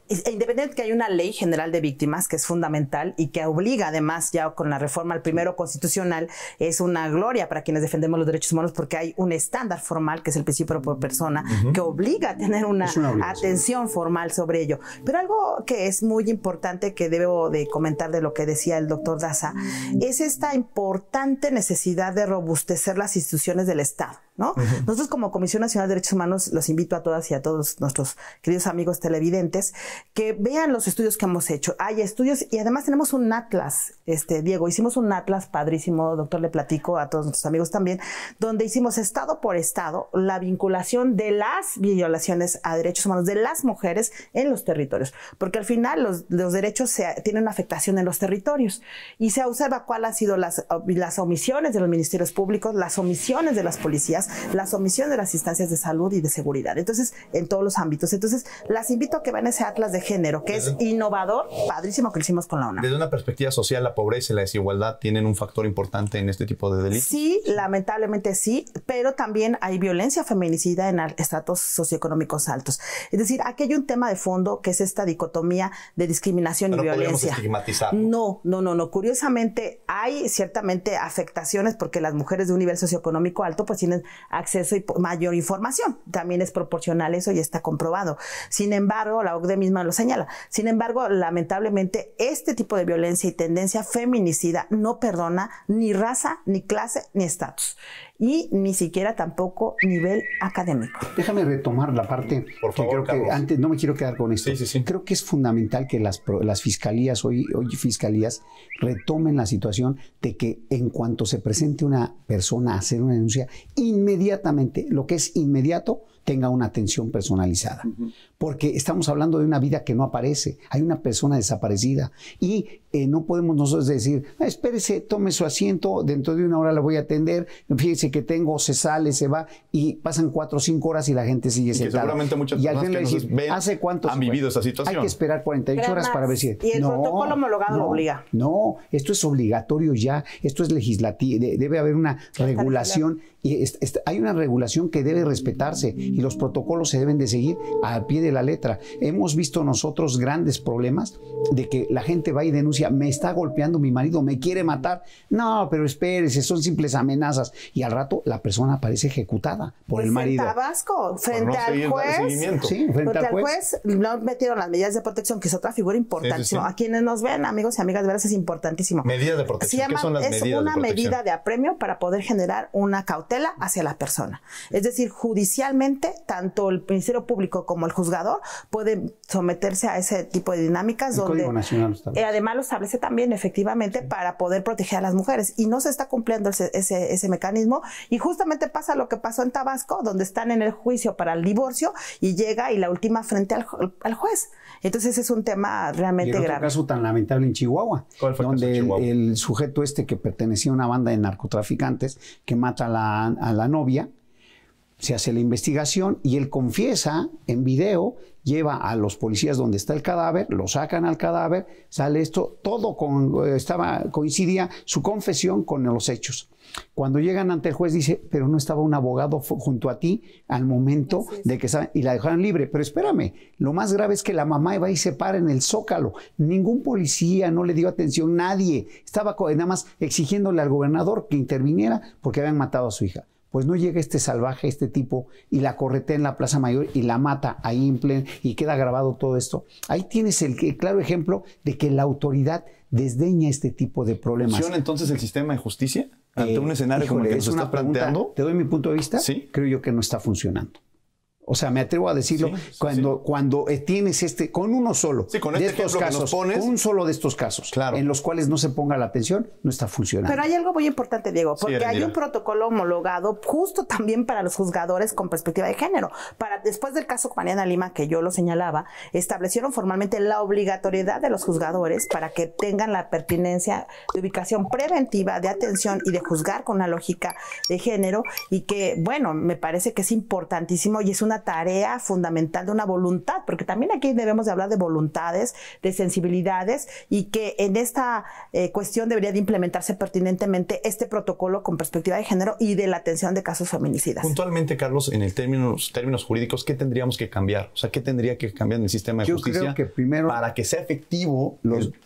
independientemente que hay una ley general de víctimas que es fundamental y que obliga, además, ya con la reforma al primero constitucional, es una gloria para quienes defendemos los derechos humanos porque hay un estándar formal, que es el principio por persona, que obliga a tener una atención formal sobre ello. Pero algo que es muy importante que debo de comentar de lo que decía el doctor Daza, es esta importante necesidad de robustecer las instituciones del Estado, ¿no? Nosotros como Comisión Nacional de Derechos Humanos los invito a todas y a todos nuestros queridos amigos televidentes que vean los estudios que hemos hecho. Hay estudios y además tenemos un atlas, Diego, hicimos un atlas padrísimo, doctor, le platico a todos nuestros amigos también, donde hicimos estado por estado la vinculación de las violaciones a derechos humanos de las mujeres en los territorios, porque al final los derechos tienen una afectación en los territorios y se observa cuál ha sido las omisiones de los ministerios públicos, las omisiones de las policías, las omisiones de las instancias de salud y de seguridad. Entonces, en todos los ámbitos. Entonces, las invito a que vean ese atlas de género, que es innovador, padrísimo, que lo hicimos con la UNAM. Desde una perspectiva social, la pobreza y la desigualdad tienen un factor importante en este tipo de delitos. Sí, lamentablemente sí, pero también hay violencia feminicida en estratos socioeconómicos altos. Es decir, aquí hay un tema de fondo que es esta dicotomía de discriminación y violencia. Estigmatizar. No. Curiosamente, hay ciertamente afectaciones porque las mujeres de un nivel socioeconómico alto pues tienen acceso y mayor información. También es proporcional eso y está comprobado. Sin embargo, la OCDE misma lo señala. Sin embargo, lamentablemente, este tipo de violencia y tendencia feminicida no perdona ni raza, ni clase, ni estatus. y ni siquiera tampoco nivel académico. Déjame retomar la parte, por favor, creo Carlos. que antes no me quiero quedar con esto. Sí. Creo que es fundamental que las fiscalías, hoy fiscalías, retomen la situación de que en cuanto se presente una persona a hacer una denuncia, inmediatamente, lo que es inmediato, tenga una atención personalizada. Porque estamos hablando de una vida que no aparece, hay una persona desaparecida y no podemos nosotros decir, espérese, tome su asiento, dentro de una hora la voy a atender, fíjese que se sale, se va y pasan 4 o 5 horas y la gente sigue sentada. Seguramente muchas personas que nos ven ¿hace cuánto han vivido esa situación? Hay que esperar 48 horas para ver si... Y el protocolo homologado lo obliga. No, esto es obligatorio ya, esto es legislativo, debe haber una regulación y hay una regulación que debe respetarse y los protocolos se deben de seguir al pie de la letra. Hemos visto nosotros grandes problemas de que la gente va y denuncia, me está golpeando mi marido, me quiere matar. No, pero espérese, son simples amenazas. Y al rato la persona aparece ejecutada por el marido. En Tabasco, frente al juez. Sí, frente al juez. No metieron las medidas de protección, que es otra figura importantísima. Sí. A quienes nos ven, amigos y amigas, de veras es importantísimo. Medidas de protección. ¿Qué son las medidas de protección? Es una medida de apremio para poder generar una cautela hacia la persona. Es decir, judicialmente, tanto el Ministerio Público como el juzgador pueden someterse a ese tipo de dinámicas El donde Código Nacional lo establece. Además lo establece también efectivamente para poder proteger a las mujeres y no se está cumpliendo ese mecanismo y justamente pasa lo que pasó en Tabasco, donde están en el juicio para el divorcio y llega y la última frente al juez. Entonces ese es un tema realmente grave. Y otro caso tan lamentable en Chihuahua, donde el sujeto que pertenecía a una banda de narcotraficantes que mata a la novia, se hace la investigación y él confiesa en video, lleva a los policías donde está el cadáver, lo sacan al cadáver, sale esto, todo coincidía su confesión con los hechos. Cuando llegan ante el juez dice, pero no estaba un abogado junto a ti al momento de que y la dejaron libre. Pero espérame, lo más grave es que la mamá va y se para en el Zócalo. Ningún policía no le dio atención, nadie. Estaba nada más exigiéndole al gobernador que interviniera porque habían matado a su hija. Pues no llega este salvaje, este tipo, y la corretea en la Plaza Mayor y la mata ahí en pleno, y queda grabado todo esto. Ahí tienes el claro ejemplo de que la autoridad desdeña este tipo de problemas. ¿Funciona entonces el sistema de justicia ante un escenario como el que nos está planteando? Te doy mi punto de vista. ¿Sí? Creo yo que no está funcionando. O sea, me atrevo a decirlo, cuando tienes con uno solo con de este estos casos, con un solo de estos casos, en los cuales no se ponga la atención, no está funcionando. Pero hay algo muy importante, Diego, porque hay un protocolo homologado justo también para los juzgadores con perspectiva de género. Después del caso Mariana Lima, que yo lo señalaba, establecieron formalmente la obligatoriedad de los juzgadores para que tengan la pertinencia de ubicación preventiva, de atención y de juzgar con una lógica de género y que, bueno, me parece que es importantísimo y es una tarea fundamental de una voluntad, porque también aquí debemos de hablar de voluntades, de sensibilidades y que en esta cuestión debería de implementarse pertinentemente este protocolo con perspectiva de género y de la atención de casos feminicidas. Puntualmente, Carlos, en el términos jurídicos, ¿qué tendríamos que cambiar? O sea, ¿qué tendría que cambiar en el sistema de justicia? Yo creo que primero para que sea efectivo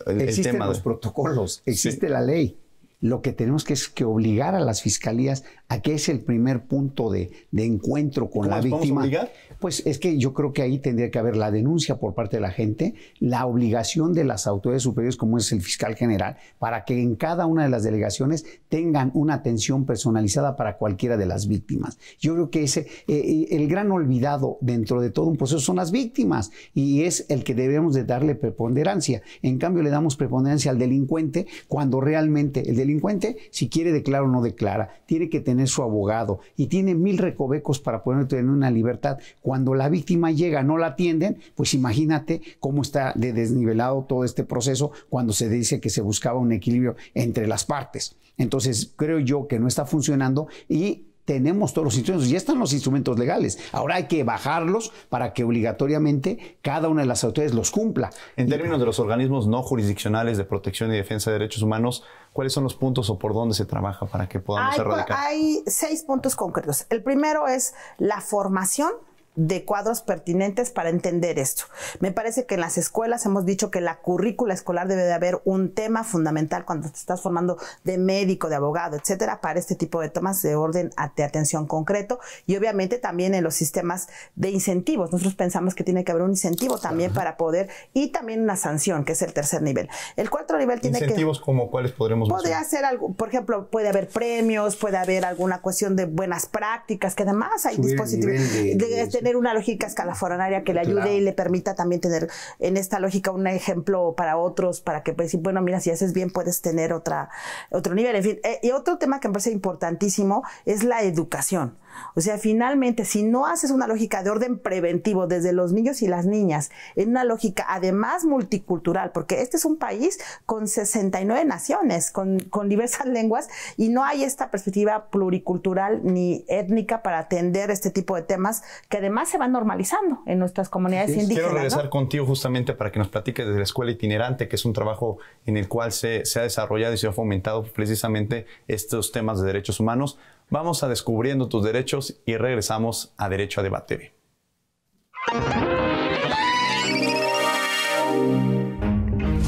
existen los protocolos, existe la ley. Lo que tenemos que es que obligar a las fiscalías a que es el primer punto de encuentro con la víctima. ¿Obligar? Pues es que yo creo que ahí tendría que haber la denuncia por parte de la gente, la obligación de las autoridades superiores como es el fiscal general, para que en cada una de las delegaciones tengan una atención personalizada para cualquiera de las víctimas. Yo creo que el gran olvidado dentro de todo un proceso son las víctimas y es el que debemos de darle preponderancia. En cambio le damos preponderancia al delincuente cuando realmente el delincuente, si quiere declara o no declara, tiene que tener su abogado y tiene 1000 recovecos para poder tener una libertad. Cuando la víctima llega, no la atienden, pues imagínate cómo está desnivelado todo este proceso cuando se dice que se buscaba un equilibrio entre las partes. Entonces, creo yo que no está funcionando y tenemos todos los instrumentos, ya están los instrumentos legales. Ahora hay que bajarlos para que obligatoriamente cada una de las autoridades los cumpla. En términos de los organismos no jurisdiccionales de protección y defensa de derechos humanos, ¿cuáles son los puntos o por dónde se trabaja para que podamos erradicar? Hay 6 puntos concretos. El primero es la formación de cuadros pertinentes para entender esto. Me parece que en las escuelas hemos dicho que la currícula escolar debe de haber un tema fundamental cuando te estás formando de médico, de abogado, etcétera, para este tipo de temas de orden de atención concreto, y obviamente también en los sistemas de incentivos. Nosotros pensamos que tiene que haber un incentivo también para poder, y también una sanción, que es el tercer nivel. El cuarto nivel tiene ¿Incentivos como cuáles podremos mencionar? Podría hacer algo, por ejemplo, puede haber premios, puede haber alguna cuestión de buenas prácticas, que además hay dispositivos de tener una lógica escalafonaria que le ayude y le permita también tener en esta lógica un ejemplo para otros, para que pues, decir, bueno, mira, si haces bien puedes tener otro nivel. En fin, y otro tema que me parece importantísimo es la educación. O sea, finalmente, si no haces una lógica de orden preventivo desde los niños y las niñas, en una lógica además multicultural, porque este es un país con 69 naciones, con diversas lenguas, y no hay esta perspectiva pluricultural ni étnica para atender este tipo de temas que además se van normalizando en nuestras comunidades indígenas. Quiero regresar ¿no? contigo justamente para que nos platiques desde la escuela itinerante, que es un trabajo en el cual se ha desarrollado y se ha fomentado precisamente estos temas de derechos humanos. Vamos a Descubriendo tus derechos y regresamos a Derecho a Debate TV.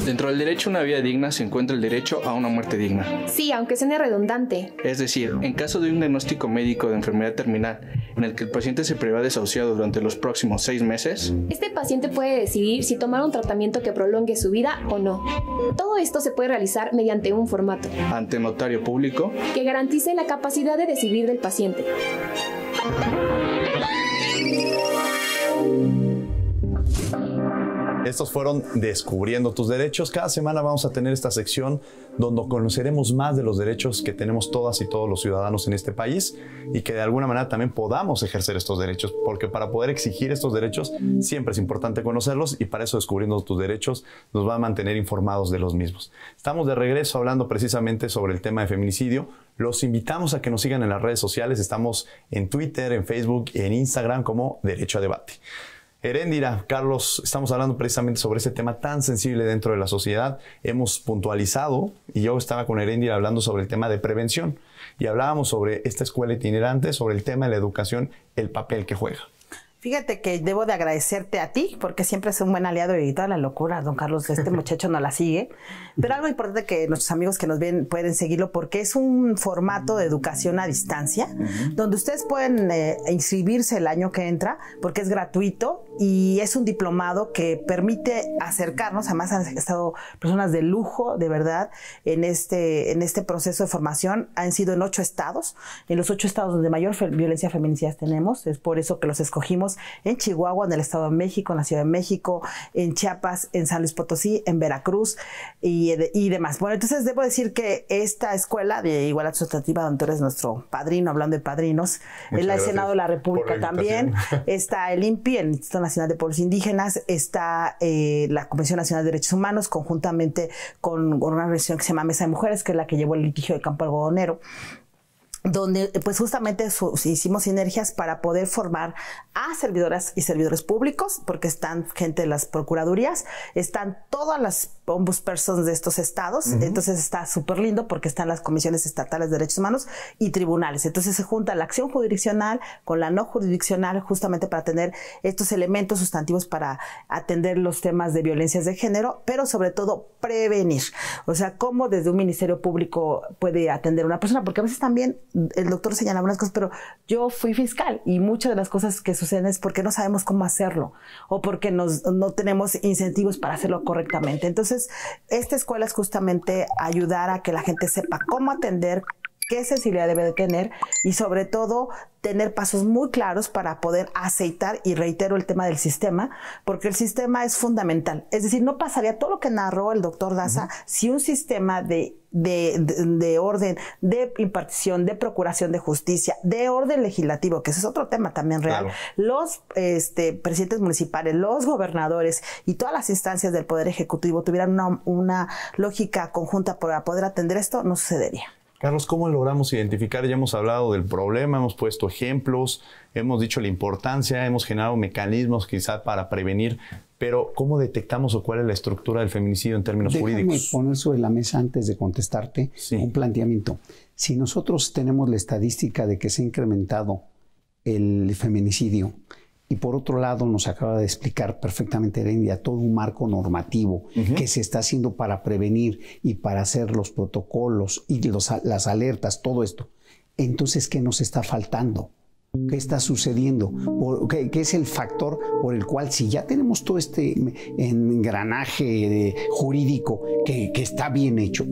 Dentro del derecho a una vida digna se encuentra el derecho a una muerte digna. Sí, aunque suene redundante. Es decir, en caso de un diagnóstico médico de enfermedad terminal en el que el paciente se prevea desahuciado durante los próximos 6 meses, este paciente puede decidir si tomar un tratamiento que prolongue su vida o no. Todo esto se puede realizar mediante un formato ante notario público que garantice la capacidad de decidir del paciente. Estos fueron Descubriendo tus derechos. Cada semana vamos a tener esta sección donde conoceremos más de los derechos que tenemos todas y todos los ciudadanos en este país y que de alguna manera también podamos ejercer estos derechos, porque para poder exigir estos derechos siempre es importante conocerlos, y para eso Descubriendo tus derechos nos va a mantener informados de los mismos. Estamos de regreso hablando precisamente sobre el tema de feminicidio. Los invitamos a que nos sigan en las redes sociales. Estamos en Twitter, en Facebook y en Instagram como Derecho a Debate. Heréndira, Carlos, estamos hablando precisamente sobre este tema tan sensible dentro de la sociedad. Hemos puntualizado, y yo estaba con Heréndira hablando sobre el tema de prevención, y hablábamos sobre esta escuela itinerante, sobre el tema de la educación, el papel que juega. Fíjate que debo de agradecerte a ti, porque siempre es un buen aliado y toda la locura, don Carlos, este muchacho no la sigue. Pero algo importante que nuestros amigos que nos ven pueden seguirlo, porque es un formato de educación a distancia, donde ustedes pueden inscribirse el año que entra, porque es gratuito y es un diplomado que permite acercarnos. Además han estado personas de lujo, de verdad, en este proceso de formación. Han sido en 8 estados, en los 8 estados donde mayor violencia feminicida tenemos. Es por eso que los escogimos en Chihuahua, en el Estado de México, en la Ciudad de México, en Chiapas, en San Luis Potosí, en Veracruz y demás. Bueno, entonces debo decir que esta escuela de igualdad sustantiva, donde tú eres nuestro padrino, hablando de padrinos, es la Senado de la República también, está el INPI, el Instituto Nacional de Pueblos Indígenas, está la Comisión Nacional de Derechos Humanos, conjuntamente con una organización que se llama Mesa de Mujeres, que es la que llevó el litigio de Campo Algodonero, donde pues justamente hicimos sinergias para poder formar a servidoras y servidores públicos, porque están gente de las procuradurías, están todas las ombudspersons de estos estados, entonces está súper lindo porque están las comisiones estatales de derechos humanos y tribunales. Entonces se junta la acción jurisdiccional con la no jurisdiccional, justamente para tener estos elementos sustantivos para atender los temas de violencias de género, pero sobre todo prevenir. O sea, cómo desde un ministerio público puede atender a una persona, porque a veces también el doctor señalaba unas cosas, pero yo fui fiscal y muchas de las cosas que suceden es porque no sabemos cómo hacerlo o porque no tenemos incentivos para hacerlo correctamente. Entonces, esta escuela es justamente ayudar a que la gente sepa cómo atender, qué sensibilidad debe de tener y sobre todo tener pasos muy claros para poder aceitar, y reitero el tema del sistema, porque el sistema es fundamental. Es decir, no pasaría todo lo que narró el doctor Daza si un sistema de orden, de impartición, de procuración de justicia, de orden legislativo, que ese es otro tema también real, claro. Los presidentes municipales, los gobernadores y todas las instancias del Poder Ejecutivo tuvieran una lógica conjunta para poder atender esto, no sucedería. Carlos, ¿cómo logramos identificar? Ya hemos hablado del problema, hemos puesto ejemplos, hemos dicho la importancia, hemos generado mecanismos quizá para prevenir, pero ¿cómo detectamos o cuál es la estructura del feminicidio en términos jurídicos? Déjame poner sobre la mesa antes de contestarte un planteamiento. Si nosotros tenemos la estadística de que se ha incrementado el feminicidio Y por otro lado, nos acaba de explicar perfectamente Herendia todo un marco normativo que se está haciendo para prevenir y para hacer los protocolos y las alertas, todo esto. Entonces, ¿qué nos está faltando? ¿Qué está sucediendo? ¿Qué es el factor por el cual, si ya tenemos todo este engranaje jurídico que está bien hecho,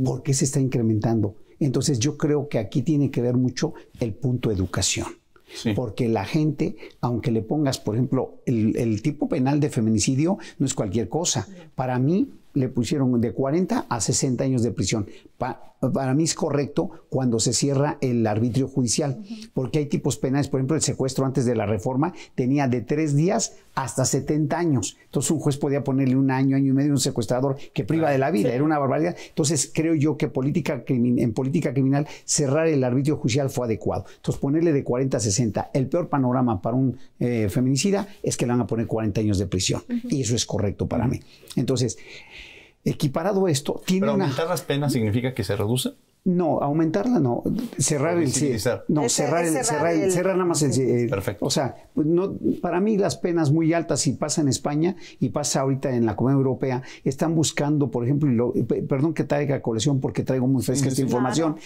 ¿por qué se está incrementando? Entonces, yo creo que aquí tiene que ver mucho el punto educación. Sí. Porque la gente, aunque le pongas, por ejemplo, el tipo penal de feminicidio no es cualquier cosa. Para mí le pusieron de 40 a 60 años de prisión. Para mí es correcto cuando se cierra el arbitrio judicial, porque hay tipos penales, por ejemplo, el secuestro antes de la reforma tenía de 3 días hasta 70 años. Entonces un juez podía ponerle 1 año, año y medio a un secuestrador que priva de la vida, era una barbaridad. Entonces creo yo que en política criminal cerrar el arbitrio judicial fue adecuado. Entonces ponerle de 40 a 60, el peor panorama para un feminicida es que le van a poner 40 años de prisión, y eso es correcto para mí. Entonces, equiparado esto, tiene ¿Pero aumentar las penas significa que se reduce? No, aumentarla no. Cerrar nada más el. Perfecto. O sea, no, para mí las penas muy altas, y pasa en España y pasa ahorita en la Comunidad Europea, están buscando, por ejemplo, perdón que traiga a colección porque traigo muy fresca esta información.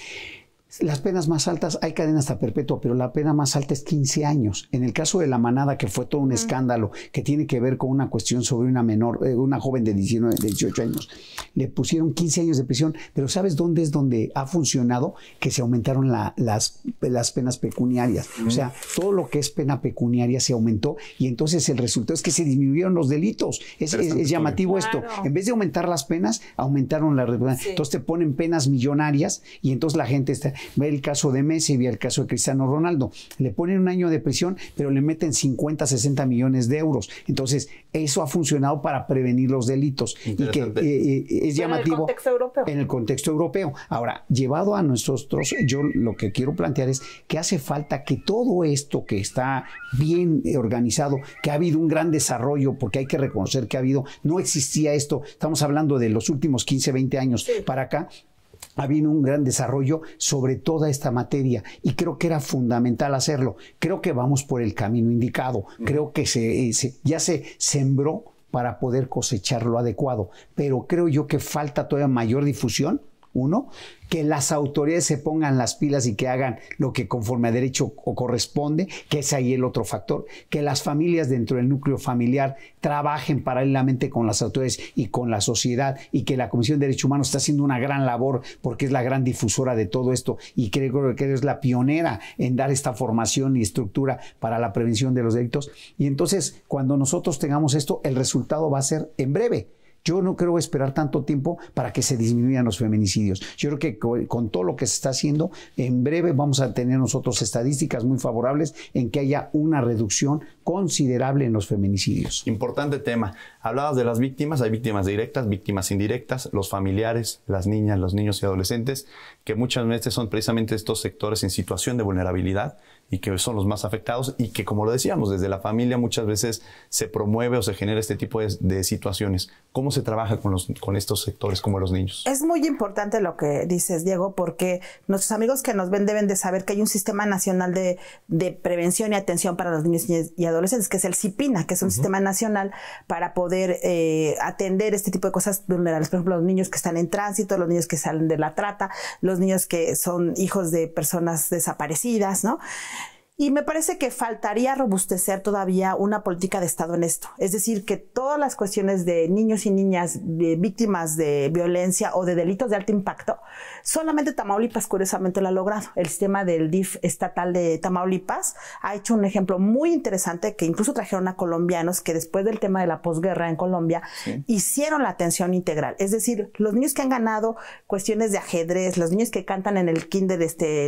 Las penas más altas, hay cadena hasta perpetua, pero la pena más alta es 15 años. En el caso de La Manada, que fue todo un escándalo, que tiene que ver con una cuestión sobre una menor, una joven de 18 años, le pusieron 15 años de prisión, pero ¿sabes dónde es donde ha funcionado? Que se aumentaron las penas pecuniarias. O sea, todo lo que es pena pecuniaria se aumentó, y entonces el resultado es que se disminuyeron los delitos. Es llamativo esto. En vez de aumentar las penas, aumentaron las reducciones. Sí. Entonces te ponen penas millonarias, y entonces la gente está... Ve el caso de Messi, ve el caso de Cristiano Ronaldo. Le ponen 1 año de prisión, pero le meten 50, 60 millones de euros. Entonces, eso ha funcionado para prevenir los delitos. Y que es llamativo. En el contexto europeo. En el contexto europeo. Ahora, llevado a nosotros, yo lo que quiero plantear es que hace falta que todo esto que está bien organizado, que ha habido un gran desarrollo, porque hay que reconocer que no existía esto. Estamos hablando de los últimos 15, 20 años para acá. Ha habido un gran desarrollo sobre toda esta materia, y creo que era fundamental hacerlo. Creo que vamos por el camino indicado. Creo que ya se sembró para poder cosechar lo adecuado, pero creo yo que falta todavía mayor difusión. Uno, que las autoridades se pongan las pilas y que hagan lo que conforme a derecho o corresponde, que es ahí el otro factor. Que las familias dentro del núcleo familiar trabajen paralelamente con las autoridades y con la sociedad, y que la Comisión de Derechos Humanos está haciendo una gran labor porque es la gran difusora de todo esto, y creo que es la pionera en dar esta formación y estructura para la prevención de los delitos. Y entonces, cuando nosotros tengamos esto, el resultado va a ser en breve. Yo no creo esperar tanto tiempo para que se disminuyan los feminicidios. Yo creo que con todo lo que se está haciendo, en breve vamos a tener nosotros estadísticas muy favorables en que haya una reducción considerable en los feminicidios. Importante tema. Hablabas de las víctimas, hay víctimas directas, víctimas indirectas, los familiares, las niñas, los niños y adolescentes, que muchas veces son precisamente estos sectores en situación de vulnerabilidad y que son los más afectados, y que, como lo decíamos, desde la familia muchas veces se promueve o se genera este tipo de situaciones. ¿Cómo se trabaja con estos sectores como los niños? Es muy importante lo que dices, Diego, porque nuestros amigos que nos ven deben de saber que hay un sistema nacional de prevención y atención para los niños y adolescentes, que es el CIPINA, que es un sistema nacional para poder atender este tipo de cosas vulnerables. Por ejemplo, los niños que están en tránsito, los niños que salen de la trata, los niños que son hijos de personas desaparecidas, ¿no? Y me parece que faltaría robustecer todavía una política de Estado en esto. Es decir, que todas las cuestiones de niños y niñas víctimas de violencia o de delitos de alto impacto, solamente Tamaulipas curiosamente lo ha logrado. El sistema del DIF estatal de Tamaulipas ha hecho un ejemplo muy interesante, que incluso trajeron a colombianos que después del tema de la posguerra en Colombia hicieron la atención integral. Es decir, los niños que han ganado cuestiones de ajedrez, los niños que cantan en el kinder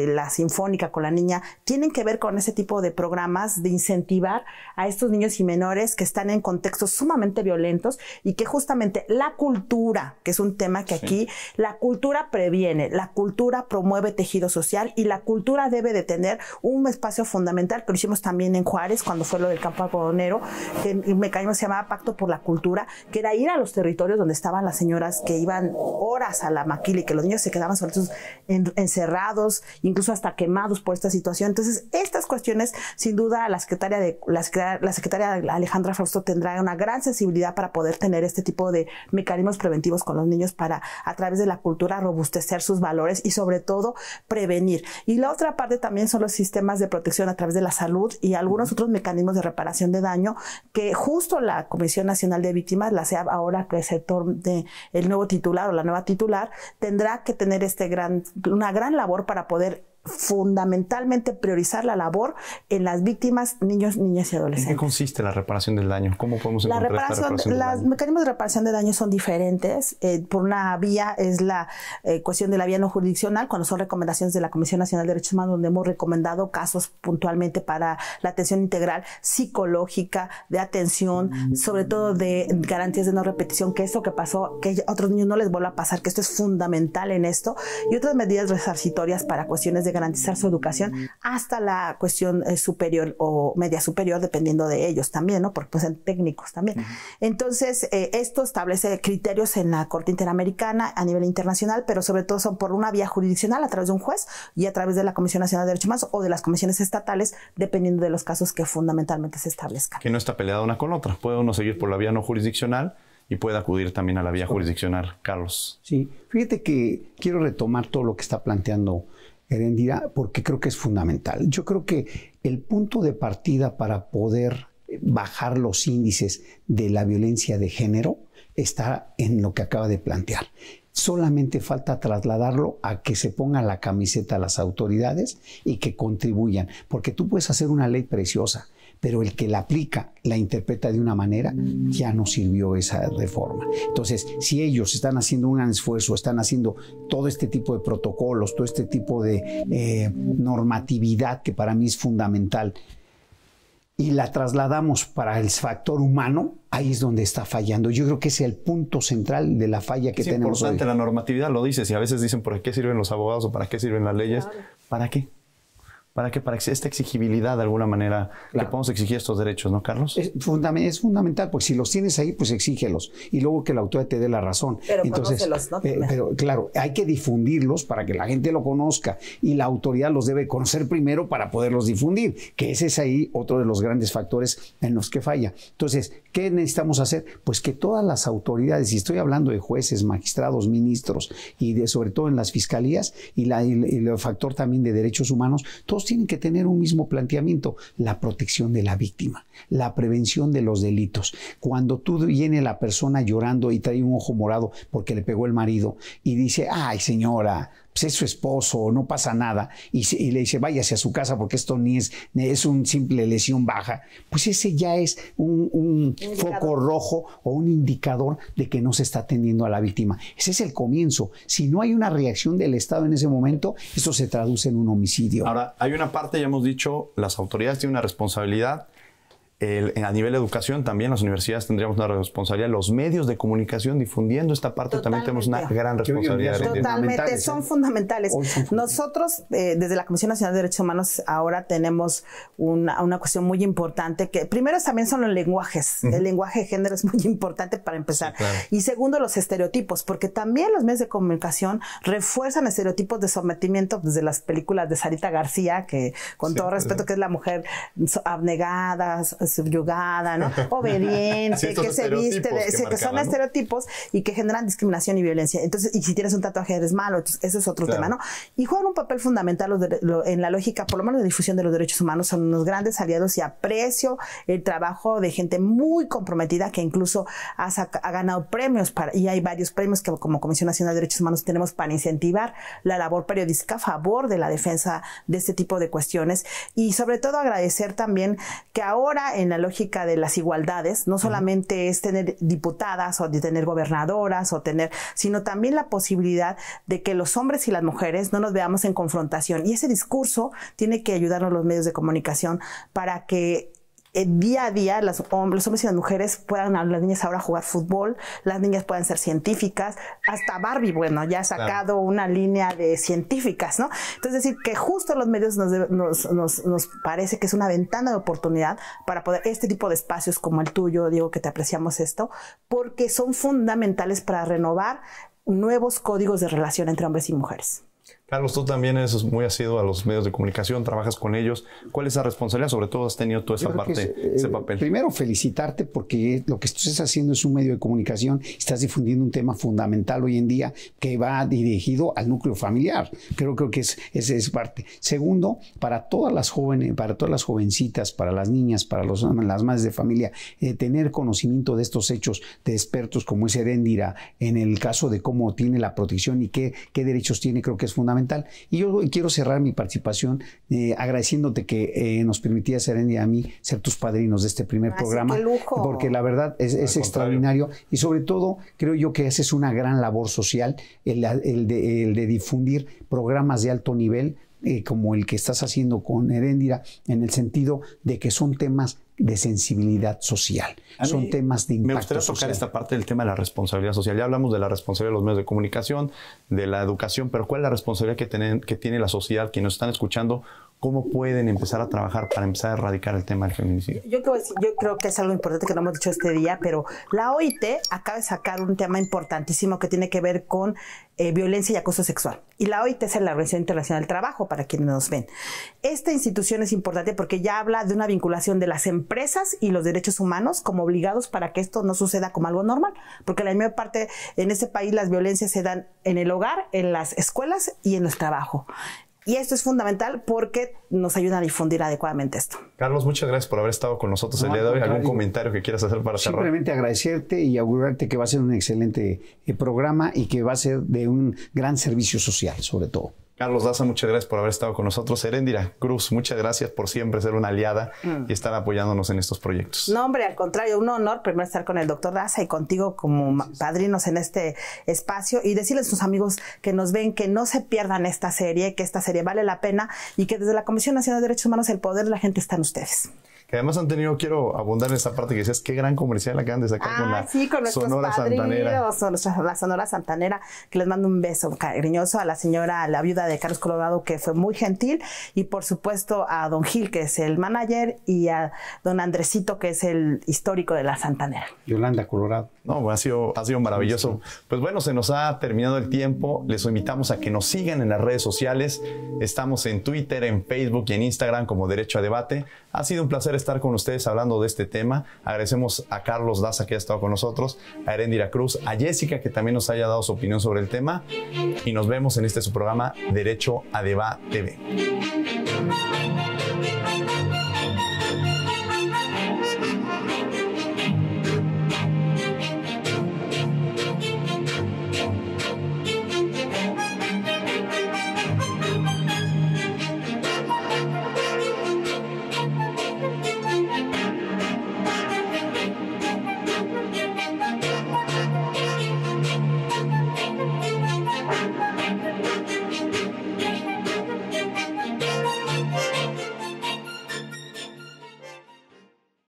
la sinfónica con la niña, tienen que ver con ese tipo de programas de incentivar a estos niños y menores que están en contextos sumamente violentos, y que justamente la cultura, que es un tema que aquí, la cultura previene, la cultura promueve tejido social, y la cultura debe de tener un espacio fundamental, que lo hicimos también en Juárez cuando fue lo del campo algodonero, que el mecanismo se llamaba Pacto por la Cultura, que era ir a los territorios donde estaban las señoras que iban horas a la maquila, y que los niños se quedaban solitos encerrados, incluso hasta quemados por esta situación. Entonces, estas estas cuestiones, sin duda, la secretaria Alejandra Frausto tendrá una gran sensibilidad para poder tener este tipo de mecanismos preventivos con los niños para, a través de la cultura, robustecer sus valores y sobre todo prevenir. Y la otra parte también son los sistemas de protección a través de la salud y algunos otros mecanismos de reparación de daño que justo la Comisión Nacional de Víctimas, la CEAV, ahora que es el nuevo titular o la nueva titular, tendrá que tener una gran labor para poder fundamentalmente priorizar la labor en las víctimas, niños, niñas y adolescentes. ¿En qué consiste la reparación del daño? ¿Cómo podemos encontrar esta reparación del daño? Los mecanismos de reparación de daño son diferentes. Por una vía es la cuestión de la vía no jurisdiccional, cuando son recomendaciones de la Comisión Nacional de Derechos Humanos, donde hemos recomendado casos puntualmente para la atención integral psicológica, de atención, sobre todo de garantías de no repetición, que esto que pasó, que a otros niños no les vuelva a pasar, que esto es fundamental en esto, y otras medidas resarcitorias para cuestiones de garantizar su educación hasta la cuestión superior o media superior, dependiendo de ellos también, ¿no? Porque pues son técnicos también. Entonces, esto establece criterios en la Corte Interamericana a nivel internacional, pero sobre todo son por una vía jurisdiccional a través de un juez y a través de la Comisión Nacional de Derechos Humanos o de las comisiones estatales, dependiendo de los casos que fundamentalmente se establezcan. Que no está peleada una con otra. Puede uno seguir por la vía no jurisdiccional y puede acudir también a la vía jurisdiccional. Carlos. Sí, fíjate que quiero retomar todo lo que está planteando Erendira, porque creo que es fundamental. Yo creo que el punto de partida para poder bajar los índices de la violencia de género está en lo que acaba de plantear. Solamente falta trasladarlo a que se ponga la camiseta a las autoridades y que contribuyan, porque tú puedes hacer una ley preciosa, pero el que la aplica, la interpreta de una manera, ya no sirvió esa reforma. Entonces, si ellos están haciendo un gran esfuerzo, están haciendo todo este tipo de protocolos, todo este tipo de normatividad que para mí es fundamental, y la trasladamos para el factor humano, ahí es donde está fallando. Yo creo que ese es el punto central de la falla que tenemos hoy. Es importante la normatividad, lo dices, y a veces dicen, ¿para qué sirven los abogados o para qué sirven las leyes? Claro. ¿Para qué? ¿Para qué? Para esta exigibilidad de alguna manera, claro, que podamos exigir estos derechos, ¿no, Carlos? Es fundamental, porque si los tienes ahí, pues exígelos. Y luego que la autoridad te dé la razón. Pero entonces, ¿no? Pero claro, hay que difundirlos para que la gente lo conozca. Y la autoridad los debe conocer primero para poderlos difundir. Que ese es ahí otro de los grandes factores en los que falla. Entonces, ¿qué necesitamos hacer? Pues que todas las autoridades, y estoy hablando de jueces, magistrados, ministros, y sobre todo en las fiscalías, y el factor también de derechos humanos, todos tienen que tener un mismo planteamiento: la protección de la víctima, la prevención de los delitos. Cuando tú viene la persona llorando y trae un ojo morado porque le pegó el marido y dice, ay señora, pues es su esposo, no pasa nada, y le dice, váyase a su casa porque esto ni es un simple lesión baja, pues ese ya es un foco rojo o un indicador de que no se está atendiendo a la víctima. Ese es el comienzo. Si no hay una reacción del Estado en ese momento, eso se traduce en un homicidio. Ahora, hay una parte, ya hemos dicho, las autoridades tienen una responsabilidad. A nivel de educación también las universidades tendríamos una responsabilidad, los medios de comunicación difundiendo esta parte. Totalmente. También tenemos una gran responsabilidad. Totalmente, son fundamentales. Nosotros desde la Comisión Nacional de Derechos Humanos ahora tenemos una cuestión muy importante, que primero también son los lenguajes. El lenguaje de género es muy importante para empezar. Sí, claro. Y segundo, los estereotipos, porque también los medios de comunicación refuerzan estereotipos de sometimiento desde las películas de Sarita García, que con todo respeto, que es la mujer abnegada, subyugada, ¿no? Obediente, sí, que se viste, que son estereotipos y que generan discriminación y violencia. Entonces, y si tienes un tatuaje eres malo, entonces ese es otro tema, ¿no? Y juegan un papel fundamental en la lógica, por lo menos de difusión de los derechos humanos, son unos grandes aliados, y aprecio el trabajo de gente muy comprometida que incluso ha ganado premios y hay varios premios que como Comisión Nacional de Derechos Humanos tenemos para incentivar la labor periodística a favor de la defensa de este tipo de cuestiones, y sobre todo agradecer también que ahora en la lógica de las igualdades, no solamente es tener diputadas o de tener gobernadoras sino también la posibilidad de que los hombres y las mujeres no nos veamos en confrontación. Y ese discurso tiene que ayudarnos los medios de comunicación para que día a día los hombres y las mujeres puedan, las niñas ahora jugar fútbol, las niñas puedan ser científicas, hasta Barbie, bueno, ya ha sacado una línea de científicas, ¿no? Entonces, decir que justo los medios nos parece que es una ventana de oportunidad para poder, este tipo de espacios como el tuyo, Diego, que te apreciamos esto, porque son fundamentales para renovar nuevos códigos de relación entre hombres y mujeres. Carlos, tú también eres muy asiduo a los medios de comunicación, trabajas con ellos. ¿Cuál es la responsabilidad? Sobre todo has tenido toda esa parte, ese papel. Primero, felicitarte porque lo que estás haciendo es un medio de comunicación, estás difundiendo un tema fundamental hoy en día que va dirigido al núcleo familiar. Creo que es parte. Segundo, para todas las jóvenes, para todas las jovencitas, para las niñas, para las madres de familia, tener conocimiento de estos hechos de expertos como es Heréndira, en el caso de cómo tiene la protección y qué derechos tiene, creo que es fundamental. Y yo quiero cerrar mi participación agradeciéndote que nos permitías, Heréndira, a mí ser tus padrinos de este primer programa. ¡Qué lujo! Porque la verdad es extraordinario y sobre todo creo yo que haces una gran labor social, el de difundir programas de alto nivel como el que estás haciendo con Heréndira, en el sentido de que son temas de sensibilidad social, son temas de impacto me gustaría tocar social. Esta parte del tema de la responsabilidad social. Ya hablamos de la responsabilidad de los medios de comunicación, de la educación, pero ¿cuál es la responsabilidad que tiene la sociedad, quienes nos están escuchando? ¿Cómo pueden empezar a trabajar para empezar a erradicar el tema del feminicidio? Yo creo que es algo importante que no hemos dicho este día, pero la OIT acaba de sacar un tema importantísimo que tiene que ver con violencia y acoso sexual. Y la OIT es la Organización Internacional del Trabajo, para quienes nos ven. Esta institución es importante porque ya habla de una vinculación de las empresas y los derechos humanos como obligados para que esto no suceda como algo normal. Porque la mayor parte en este país las violencias se dan en el hogar, en las escuelas y en el trabajo. Y esto es fundamental porque nos ayuda a difundir adecuadamente esto. Carlos, muchas gracias por haber estado con nosotros el día de hoy. ¿Algún comentario que quieras hacer para cerrar? Simplemente agradecerte y augurarte que va a ser un excelente programa y que va a ser de un gran servicio social, sobre todo. Carlos Daza, muchas gracias por haber estado con nosotros. Heréndira Cruz, muchas gracias por siempre ser una aliada y estar apoyándonos en estos proyectos. No, hombre, al contrario, un honor primero estar con el doctor Daza y contigo como padrinos en este espacio y decirles a sus amigos que nos ven que no se pierdan esta serie, que esta serie vale la pena y que desde la Comisión Nacional de Derechos Humanos el poder de la gente está en ustedes. Que además han tenido, quiero abundar en esa parte que decías, qué gran comercial acaban de sacar con la Sonora Santanera. La Sonora Santanera, que les mando un beso cariñoso a la señora, la viuda de Carlos Colorado, que fue muy gentil, y por supuesto a don Gil, que es el manager, y a don Andresito, que es el histórico de la Santanera. Yolanda Colorado. No, ha sido maravilloso. Pues bueno, se nos ha terminado el tiempo. Les invitamos a que nos sigan en las redes sociales. Estamos en Twitter, en Facebook y en Instagram como Derecho a Debate. Ha sido un placer estar con ustedes hablando de este tema. Agradecemos a Carlos Daza, que ha estado con nosotros, a Heréndira Cruz, a Jessica, que también nos haya dado su opinión sobre el tema. Y nos vemos en su programa Derecho a Debate TV.